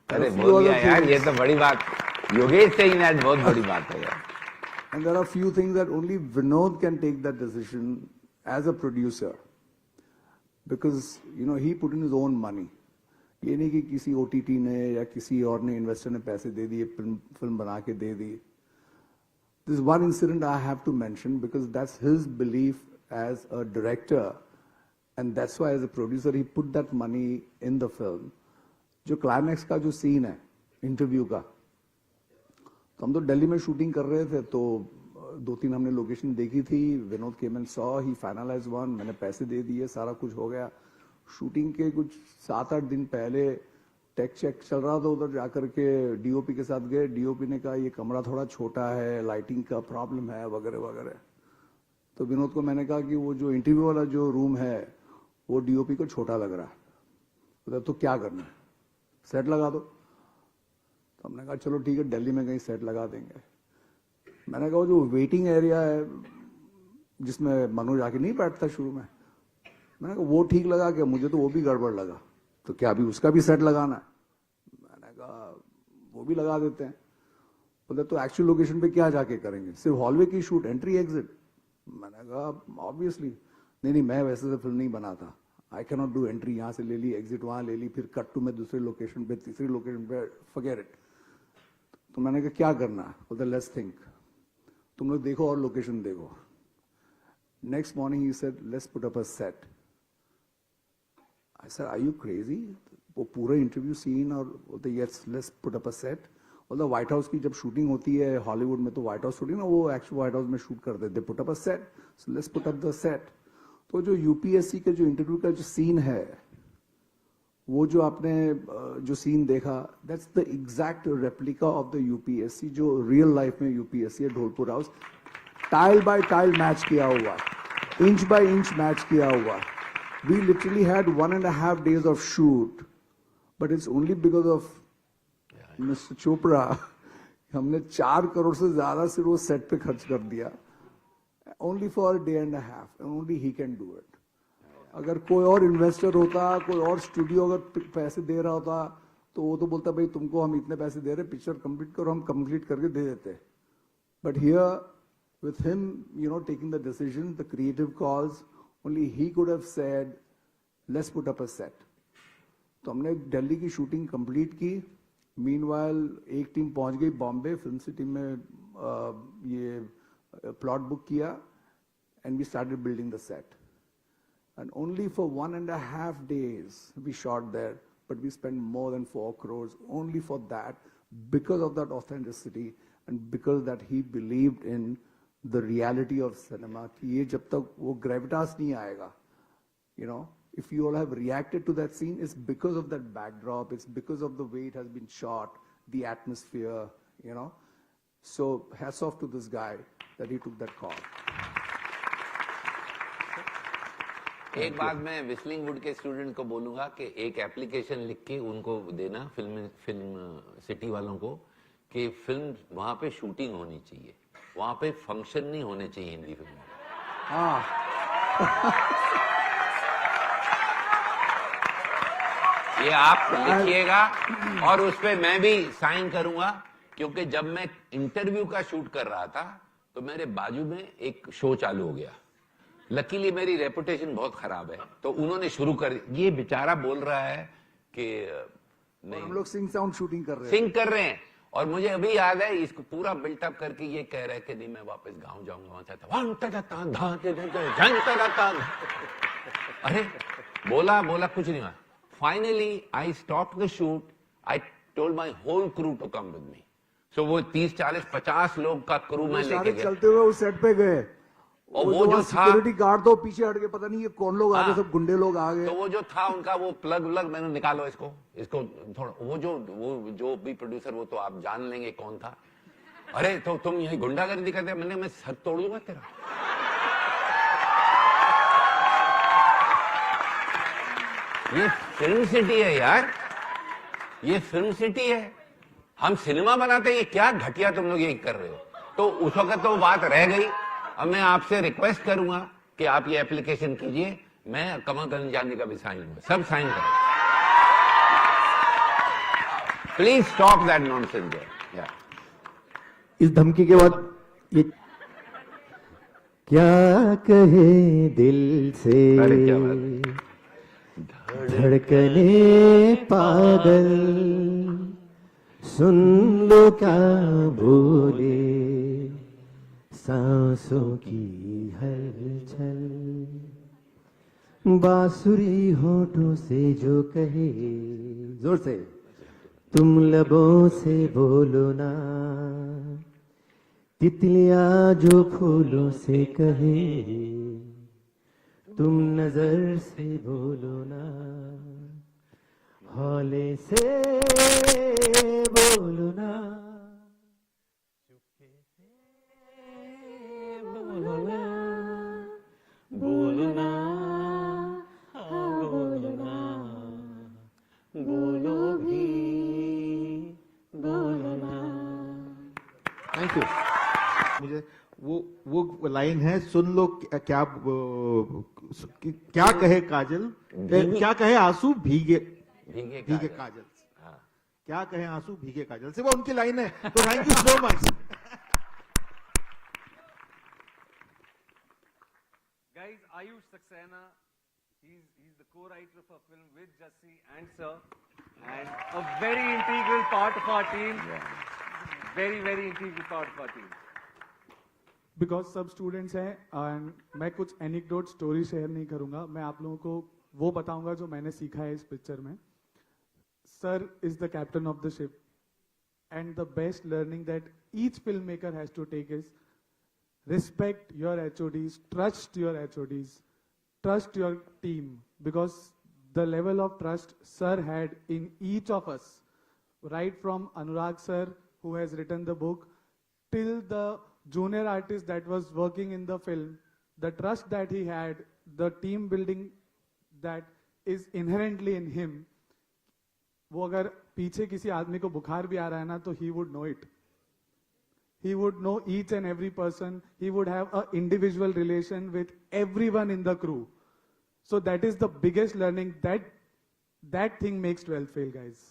अरे बोल दिया यार, ये तो बड़ी बात, Yogesh saying that बहुत बड़ी बात है यार। And there are few things that only Vinod can take that decision as a producer. Because, you know, he put in his own money. ये नहीं कि किसी OTT ने या किसी और ने इन्वेस्टर ने पैसे दे दिए, फिल्म बना के दे दी। This one incident I have to mention because that's his belief as a director, and that's why as a producer he put that money in the film. जो क्लाइमैक्स का जो सीन है interview का, तो हम तो दिल्ली में शूटिंग कर रहे थे, तो 2-3 हमने लोकेशन देखी थी। Vinod came and saw, he finalise one, मैंने पैसे दे दिए, सारा कुछ हो गया। शूटिंग के कुछ 7-8 दिन पहले टेक चेक चल रहा था, उधर जाकर के डीओपी के साथ गए। डीओपी ने कहा ये कमरा थोड़ा छोटा है, लाइटिंग का प्रॉब्लम है वगैरह वगैरह। तो विनोद को मैंने कहा कि वो जो इंटरव्यू वाला जो रूम है वो डीओपी को छोटा लग रहा है, तो क्या करना है, सेट लगा दो। तो हमने कहा चलो ठीक है, दिल्ली में कहीं सेट लगा देंगे। मैंने कहा वो जो वेटिंग एरिया है जिसमें मनोज आके नहीं बैठता शुरू में। मैंने कहा वो ठीक लगा क्या? मुझे तो वो भी गड़बड़ लगा। तो क्या अभी उसका भी सेट लगाना है? मैंने कहा वो भी लगा देते हैं। बोले तो एक्चुअल लोकेशन पे क्या जाके करेंगे? सिर्फ हॉलवे की शूट, एंट्री एग्जिट? मैंने कहा ऑब्वियसली नहीं, मैं वैसे तो फिल्म नहीं बनाता। I can not do entry यहाँ से ले ली, एग्जिट वहां ले ली, फिर कट टू में दूसरे लोकेशन पे, तीसरी लोकेशन पे, फॉरगेट इट। तो मैंने कहा क्या करना है? बोलते लेट्स थिंक, तुम लोग देखो और लोकेशन देखो। Next morning he said let's put up a set. I said are you crazy? वो पूरा इंटरव्यू सीन और बोलते yes let's put up a set. और व्हाइट हाउस की जब शूटिंग होती है हॉलीवुड में, तो व्हाइट हाउस शूटिंग ना वो एक्चुअल व्हाइट हाउस में शूट करते थे। Put up a set, so let's put up the set. तो जो यूपीएससी के जो इंटरव्यू का जो सीन है, वो जो आपने जो सीन देखा, that's the exact replica of the UPSC जो रियल लाइफ में यूपीएससी है Dholpur House. Tile by tile match किया हुआ, इंच बाय इंच मैच किया हुआ। We literally had 1.5 days of shoot, but it's only because of mister Chopra हमने 4 करोड़ से ज्यादा सिर्फ वो सेट पे खर्च कर दिया, only for day and half, only he can do it. अगर कोई और इन्वेस्टर होता, कोई और स्टूडियो अगर पैसे दे रहा होता, तो वो तो बोलता भाई तुमको हम इतने पैसे दे रहे, पिक्चर कंप्लीट करो, हम कंप्लीट करके दे देते। But here with him, you know, taking the decision, the creative calls, only he could have said, let's put up a set. तो हमने दिल्ली की शूटिंग कंप्लीट की। मीनवाइल एक टीम पहुंच गई बॉम्बे फिल्म सिटी में, ये प्लॉट बुक किया, and we started building the set. And only for 1.5 days we shot there, but we spent more than 4 crores only for that, because of that authenticity and because that he believed in the reality of cinema, कि ये जब तक वो Gravitas नहीं आएगा, you know, if you all have reacted to that scene, it's because of that backdrop, it's because of the way it has been shot, the atmosphere, you know. So hats off to this guy that he took that call. एक बात मैं whistling would के student को बोलूंगा कि एक application लिख के उनको देना फिल्म सिटी वालों को, कि फिल्म वहां पे शूटिंग होनी चाहिए, वहां पे फंक्शन नहीं होने चाहिए हिंदी फिल्म में। हाँ ये आप लिखिएगा और उस पे मैं भी साइन करूंगा, क्योंकि जब मैं इंटरव्यू का शूट कर रहा था तो मेरे बाजू में एक शो चालू हो गया। लकीली मेरी रेपुटेशन बहुत खराब है, तो उन्होंने शुरू कर, ये बेचारा बोल रहा है कि नहीं, हम लोग सिंग साउंड शूटिंग कर रहे हैं, और मुझे अभी याद है इसको पूरा बिल्टअप करके ये कह रहा है कि नहीं मैं वापस गाँव जाऊंगा, अरे बोला कुछ नहीं हुआ। Finally I stop the shoot, I told my whole crew to come with me. So वो 30, 40, 50 लोग का क्रू में लेके गया। चलते हुए उस सेट पे गए, और वो जो था सिक्योरिटी गार्ड तो पीछे हट के, पता नहीं ये कौन लोग आ गए, सब गुंडे लोग आ गए। तो वो जो था उनका वो प्लग मैंने निकालो इसको थोड़ा, वो जो भी प्रोड्यूसर, वो तो आप जान लेंगे कौन था। अरे तो तुम यही गुंडागर्दी करते, मैं सर तोड़ दूंगा तेरा। ये फिल्म सिटी है यार, ये फिल्म सिटी है, हम सिनेमा बनाते हैं, ये क्या घटिया तुम लोग ये कर रहे हो। तो उस वक्त तो बात रह गई। अब मैं आपसे रिक्वेस्ट करूंगा कि आप ये एप्लीकेशन कीजिए, मैं कमल जाने का भी साइन हूं, सब साइन करें। Please stop that nonsense there. इस धमकी के बाद ये क्या कहे दिल से, धड़कने पागल, सुन लो क्या बोले सांसों की हलचल, बांसुरी होठों से जो कहे, जोर से तुम लबों से बोलो ना, तितलियां जो फूलों से कहे, तुम नजर से बोलो ना, हौले से बोलो ना, चुपके से बोलो ना, बोलो ना, हाँ बोलो ना, बोलो भी बोलो ना। Thank you. मुझे वो लाइन है, सुन लो क्या क्या कहे काजल, क्या कहे आंसू भीगे भीगे काजल से। क्या कहे आंसू भीगे काजल से, वो उनकी लाइन है। तो thank you so much. Guys, Ayush Saxena, he's the co-writer of a film with Jassi and Sir, and a very integral part of our team. Very, very integral part of our team. Because सब students हैं and मैं कुछ एनिक्डोट story share नहीं करूंगा, मैं आप लोगों को वो बताऊंगा जो मैंने सीखा है इस पिक्चर में। Sir is the captain of the ship and the best learning that each film maker has to take is respect your HODs, trust your HODs, trust your team, because the level of trust sir had in each of us, right from Anurag sir who has written the book till the junior artist that was working in the film, the trust that he had, the team building that is inherently in him, वो अगर पीछे किसी आदमी को बुखार भी आ रहा है ना तो he would know it. He would know each and every person. He would have an individual relation with everyone in the crew. So that is the biggest learning. That thing makes 12 fail, guys.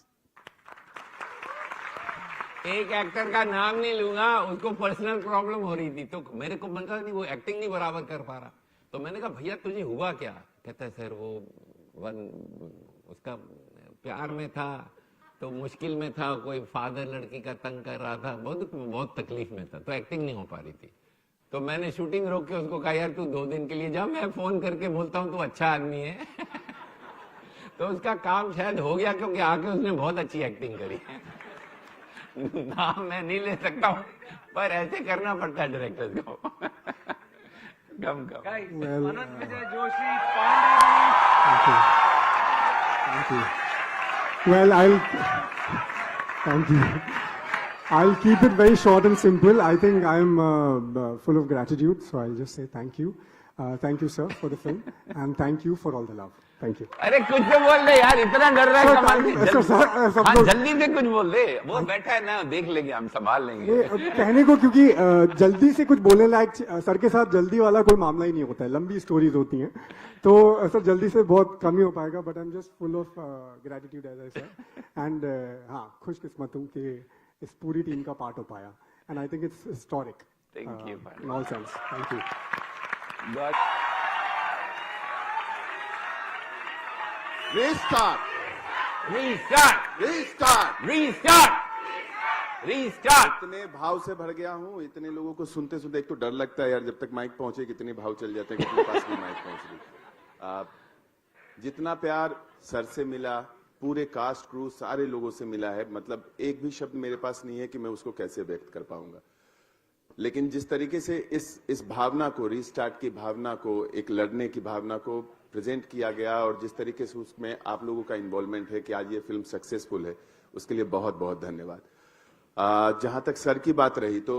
एक actor का नाम नहीं लूंगा, उसको personal problem हो रही थी, तो मेरे को मन का नहीं, वो एक्टिंग नहीं बराबर कर पा रहा, तो मैंने कहा भैया तुझे हुआ क्या? कहता है सर वो उसका प्यार में था, तो मुश्किल में था, कोई फादर लड़की का तंग कर रहा था, बहुत तकलीफ में था, तो एक्टिंग नहीं हो पा रही थी। तो मैंने शूटिंग रोक के उसको कहा यार तू 2 दिन के लिए जा, मैं फोन करके बोलता हूँ तू अच्छा आदमी है। तो उसका काम शायद हो गया, क्योंकि आके उसने बहुत अच्छी एक्टिंग करी है। नाम मैं नहीं ले सकता हूँ, पर ऐसे करना पड़ता है डायरेक्टर्स को। कम अनंत विजय Joshi, Pandey Thank you. Well, thank you. I'll keep it very short and simple. I think I'm full of gratitude, so I'll just say thank you. Thank you, sir, for the film, and thank you for all the love. Thank you. अरे कुछ तो बोल दे यार, इतना डर रहा है कमाल की। हाँ, जल्दी से कुछ बोल दे, वो बैठा है ना, देख लेंगे हम, संभाल लेंगे। कहने को क्योंकि जल्दी से कुछ बोलने लायक सर के साथ जल्दी वाला कोई मामला ही नहीं होता है, लंबी स्टोरीज होती हैं, तो सर जल्दी से बहुत कम ही हो पाएगा, but I am just full of gratitude as I said, and हाँ खुशकिस्मत हूँ कि इस पूरी टीम का पार्ट हो पाया, and I think it's historic in all sense. Thank you. Restart. इतने भाव से भर गया हूँ, इतने लोगों को सुनते सुनते एक तो डर लगता है यार, जब तक माइक पहुंचे कितने भाव चल जाते हैं, कितने पास में माइक पहुंच रही। जितना प्यार सर से मिला, पूरे कास्ट क्रू सारे लोगों से मिला है, मतलब एक भी शब्द मेरे पास नहीं है कि मैं उसको कैसे व्यक्त कर पाऊंगा। लेकिन जिस तरीके से इस भावना को, रीस्टार्ट की भावना को, एक लड़ने की भावना को प्रेजेंट किया गया, और जिस तरीके से उसमें आप लोगों का इन्वॉल्वमेंट है कि आज ये फिल्म सक्सेसफुल है, उसके लिए बहुत बहुत धन्यवाद। जहां तक सर की बात रही, तो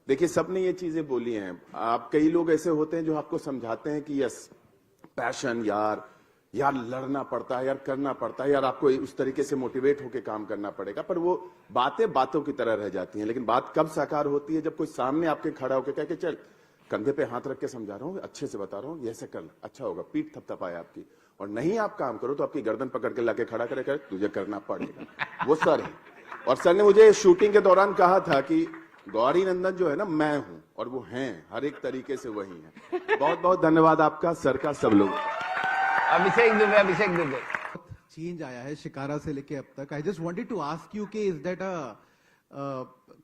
देखिए सबने ये चीजें बोली हैं। आप कई लोग ऐसे होते हैं जो आपको समझाते हैं कि यस पैशन, यार लड़ना पड़ता है, यार करना पड़ता है, यार आपको उस तरीके से मोटिवेट होकर काम करना पड़ेगा, पर वो बातें बातों की तरह रह जाती हैं। लेकिन बात कब साकार होती है, जब कोई सामने आपके खड़ा होकर कह के चल कंधे पे हाथ रख के समझा रहा हूँ, अच्छे से बता रहा हूँ, ऐसे कर अच्छा होगा, पीठ थपथपाए आपकी, और नहीं आप काम करो तो आपकी गर्दन पकड़ के लाके खड़ा करे, तुझे करना पड़ेगा। वो सर है, और सर ने मुझे शूटिंग के दौरान कहा था कि गौरी नंदन जो है ना मैं हूं, और वो हैं, हर एक तरीके से वही हैं। बहुत बहुत धन्यवाद आपका, सर का, सब लोग। अभिषेक दुबे। चेंज आया है शिकारा से लेके अब तक। I just wanted to ask you कि is that a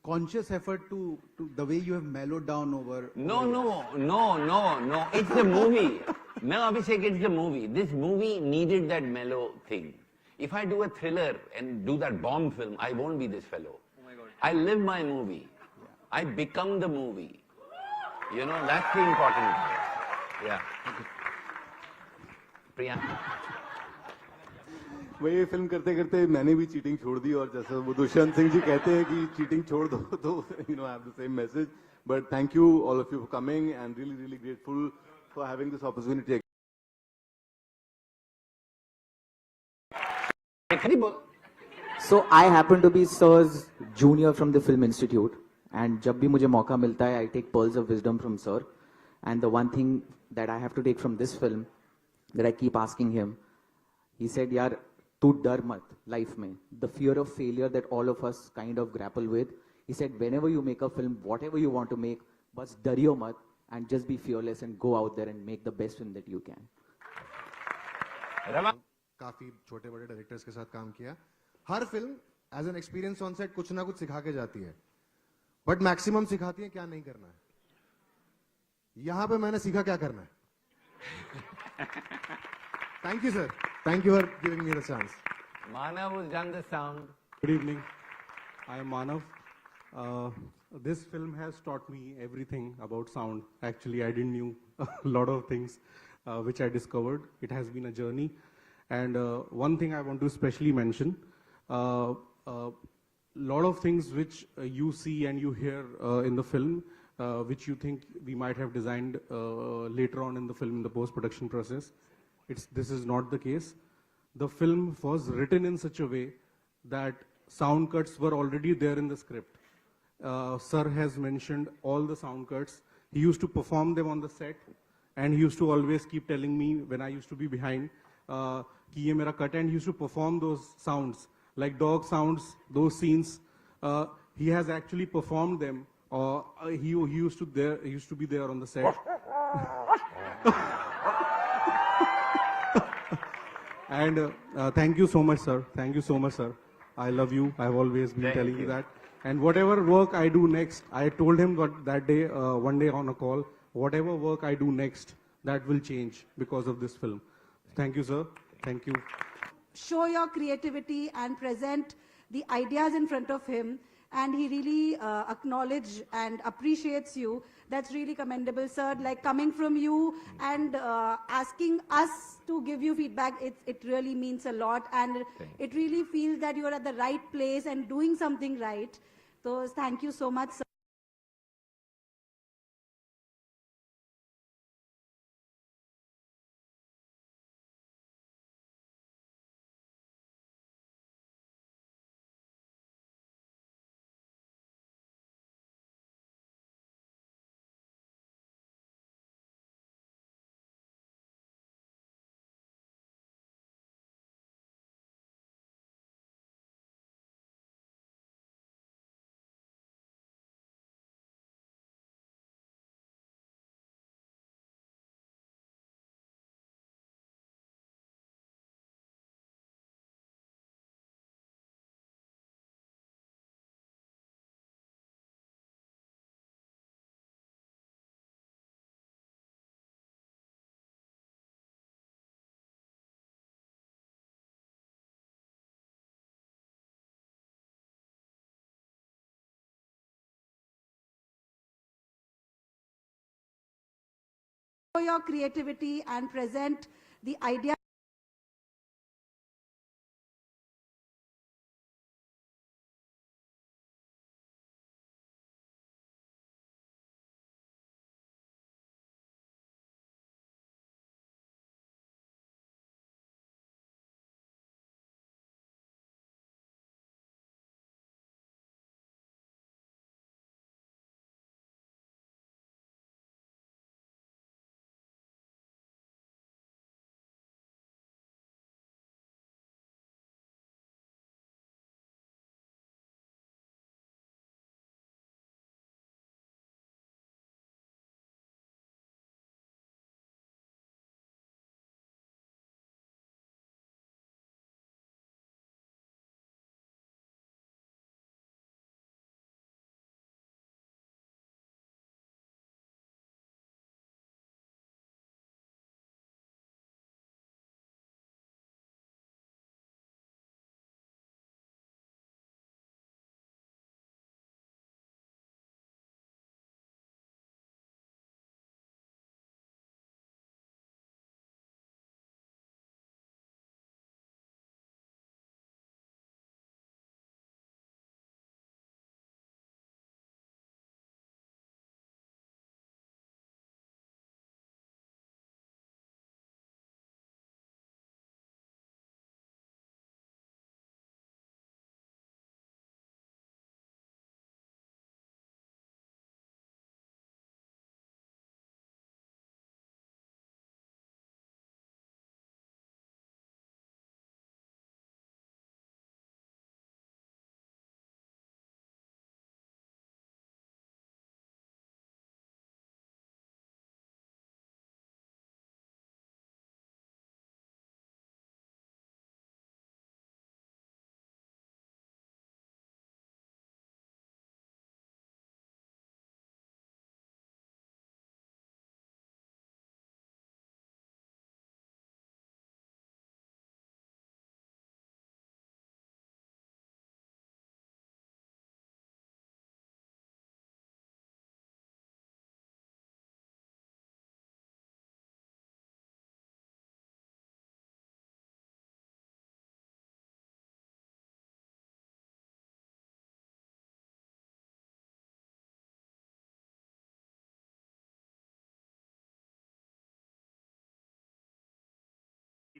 conscious effort to the way you have mellowed down over? No. It's the movie. No, Abhishek, it's the movie. This movie needed that mellow thing. If I do a thriller and do that bomb film, I won't be this fellow. Oh my God. I live my movie. Yeah. I become the movie. You know, that's the important part. Yeah. Priyanka. वही film करते करते मैंने भी cheating छोड़ दी, और जैसा वो दुष्यंत सिंह जी कहते हैं कि चीटिंग छोड़ दो, तो you know I have the same message. But thank you all of you for coming, and really grateful for having this opportunity. So I happen to be Sir's junior from the Film Institute, and जब भी मुझे मौका मिलता है I take pearls of wisdom from sir and the one thing that I have to take from this film that I keep asking him he said यार तू डर मत लाइफ में the fear of failure that all of us kind of grapple with he said whenever you make a film whatever you want to make बस डरियो मत and just be fearless and go out there and make the best film that you can काफी छोटे बड़े directors के साथ काम किया हर film as an experience on set कुछ ना कुछ सिखा के जाती है बट मैक्सिमम सिखाती है क्या नहीं करना है यहां पे मैंने सीखा क्या करना है thank you sir thank you for giving me the chance Manav has done the sound. Good evening. I am Manav. This film has taught me everything about sound. Actually, I didn't knew a lot of things which I discovered. It has been a journey. And one thing I want to especially mention, lot of things which you see and you hear in the film, which you think we might have designed later on in the film in the post-production process. This is not the case. The film was written in such a way that sound cuts were already there in the script. Sir has mentioned all the sound cuts. He used to perform them on the set, and he used to always keep telling me when I used to be behind, कि ये मेरा cut, and he used to perform those sounds, like dog sounds, those scenes. He has actually performed them. He used to be there on the set. And thank you so much, sir. Thank you so much, sir. I love you. I've always been telling you that. And whatever work I do next, I told him that day, one day on a call, whatever work I do next, that will change because of this film. Thank you, sir. Thank you. Show your creativity and present the ideas in front of him, and he really acknowledged and appreciates you. That's really commendable, sir. Like coming from you and asking us to give you feedback, it really means a lot, and it really feels that you are at the right place and doing something right. So thank you so much, sir. Show your creativity and present the idea.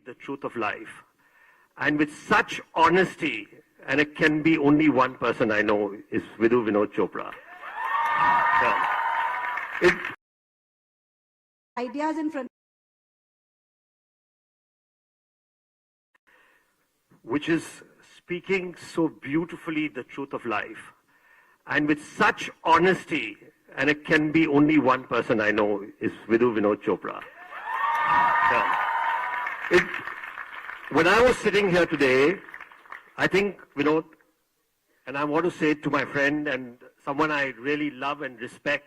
the truth of life, and with such honesty, and it can be only one person I know, is Vidhu Vinod Chopra. Ideas in front. Which is speaking so beautifully the truth of life, and with such honesty, and it can be only one person I know, is Vidhu Vinod Chopra. When I was sitting here today, I think, Vinod, and I want to say to my friend and someone I really love and respect,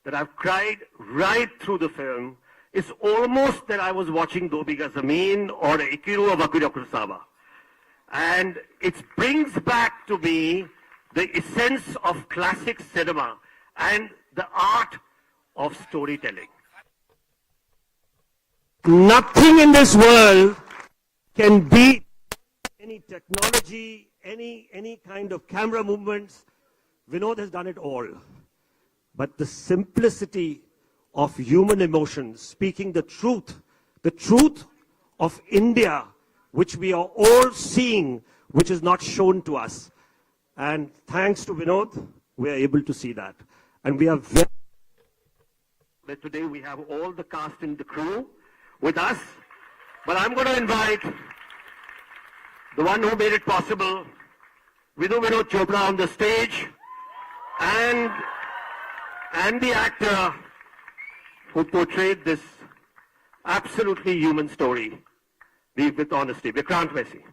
that I've cried right through the film. It's almost that I was watching Do Biga Zameen or Ikiru of Akira Kurosawa. And it brings back to me the essence of classic cinema and the art of storytelling. Nothing in this world can beat any technology, any kind of camera movements. Vinod has done it all. But the simplicity of human emotions, speaking the truth of India, which we are all seeing, which is not shown to us. And thanks to Vinod, we are able to see that. And we are very that today we have all the cast and the crew with us. But I'm going to invite the one who made it possible, Vidhu Vinod Chopra, on the stage, and the actor who portrayed this absolutely human story with honesty, Vikrant Massey.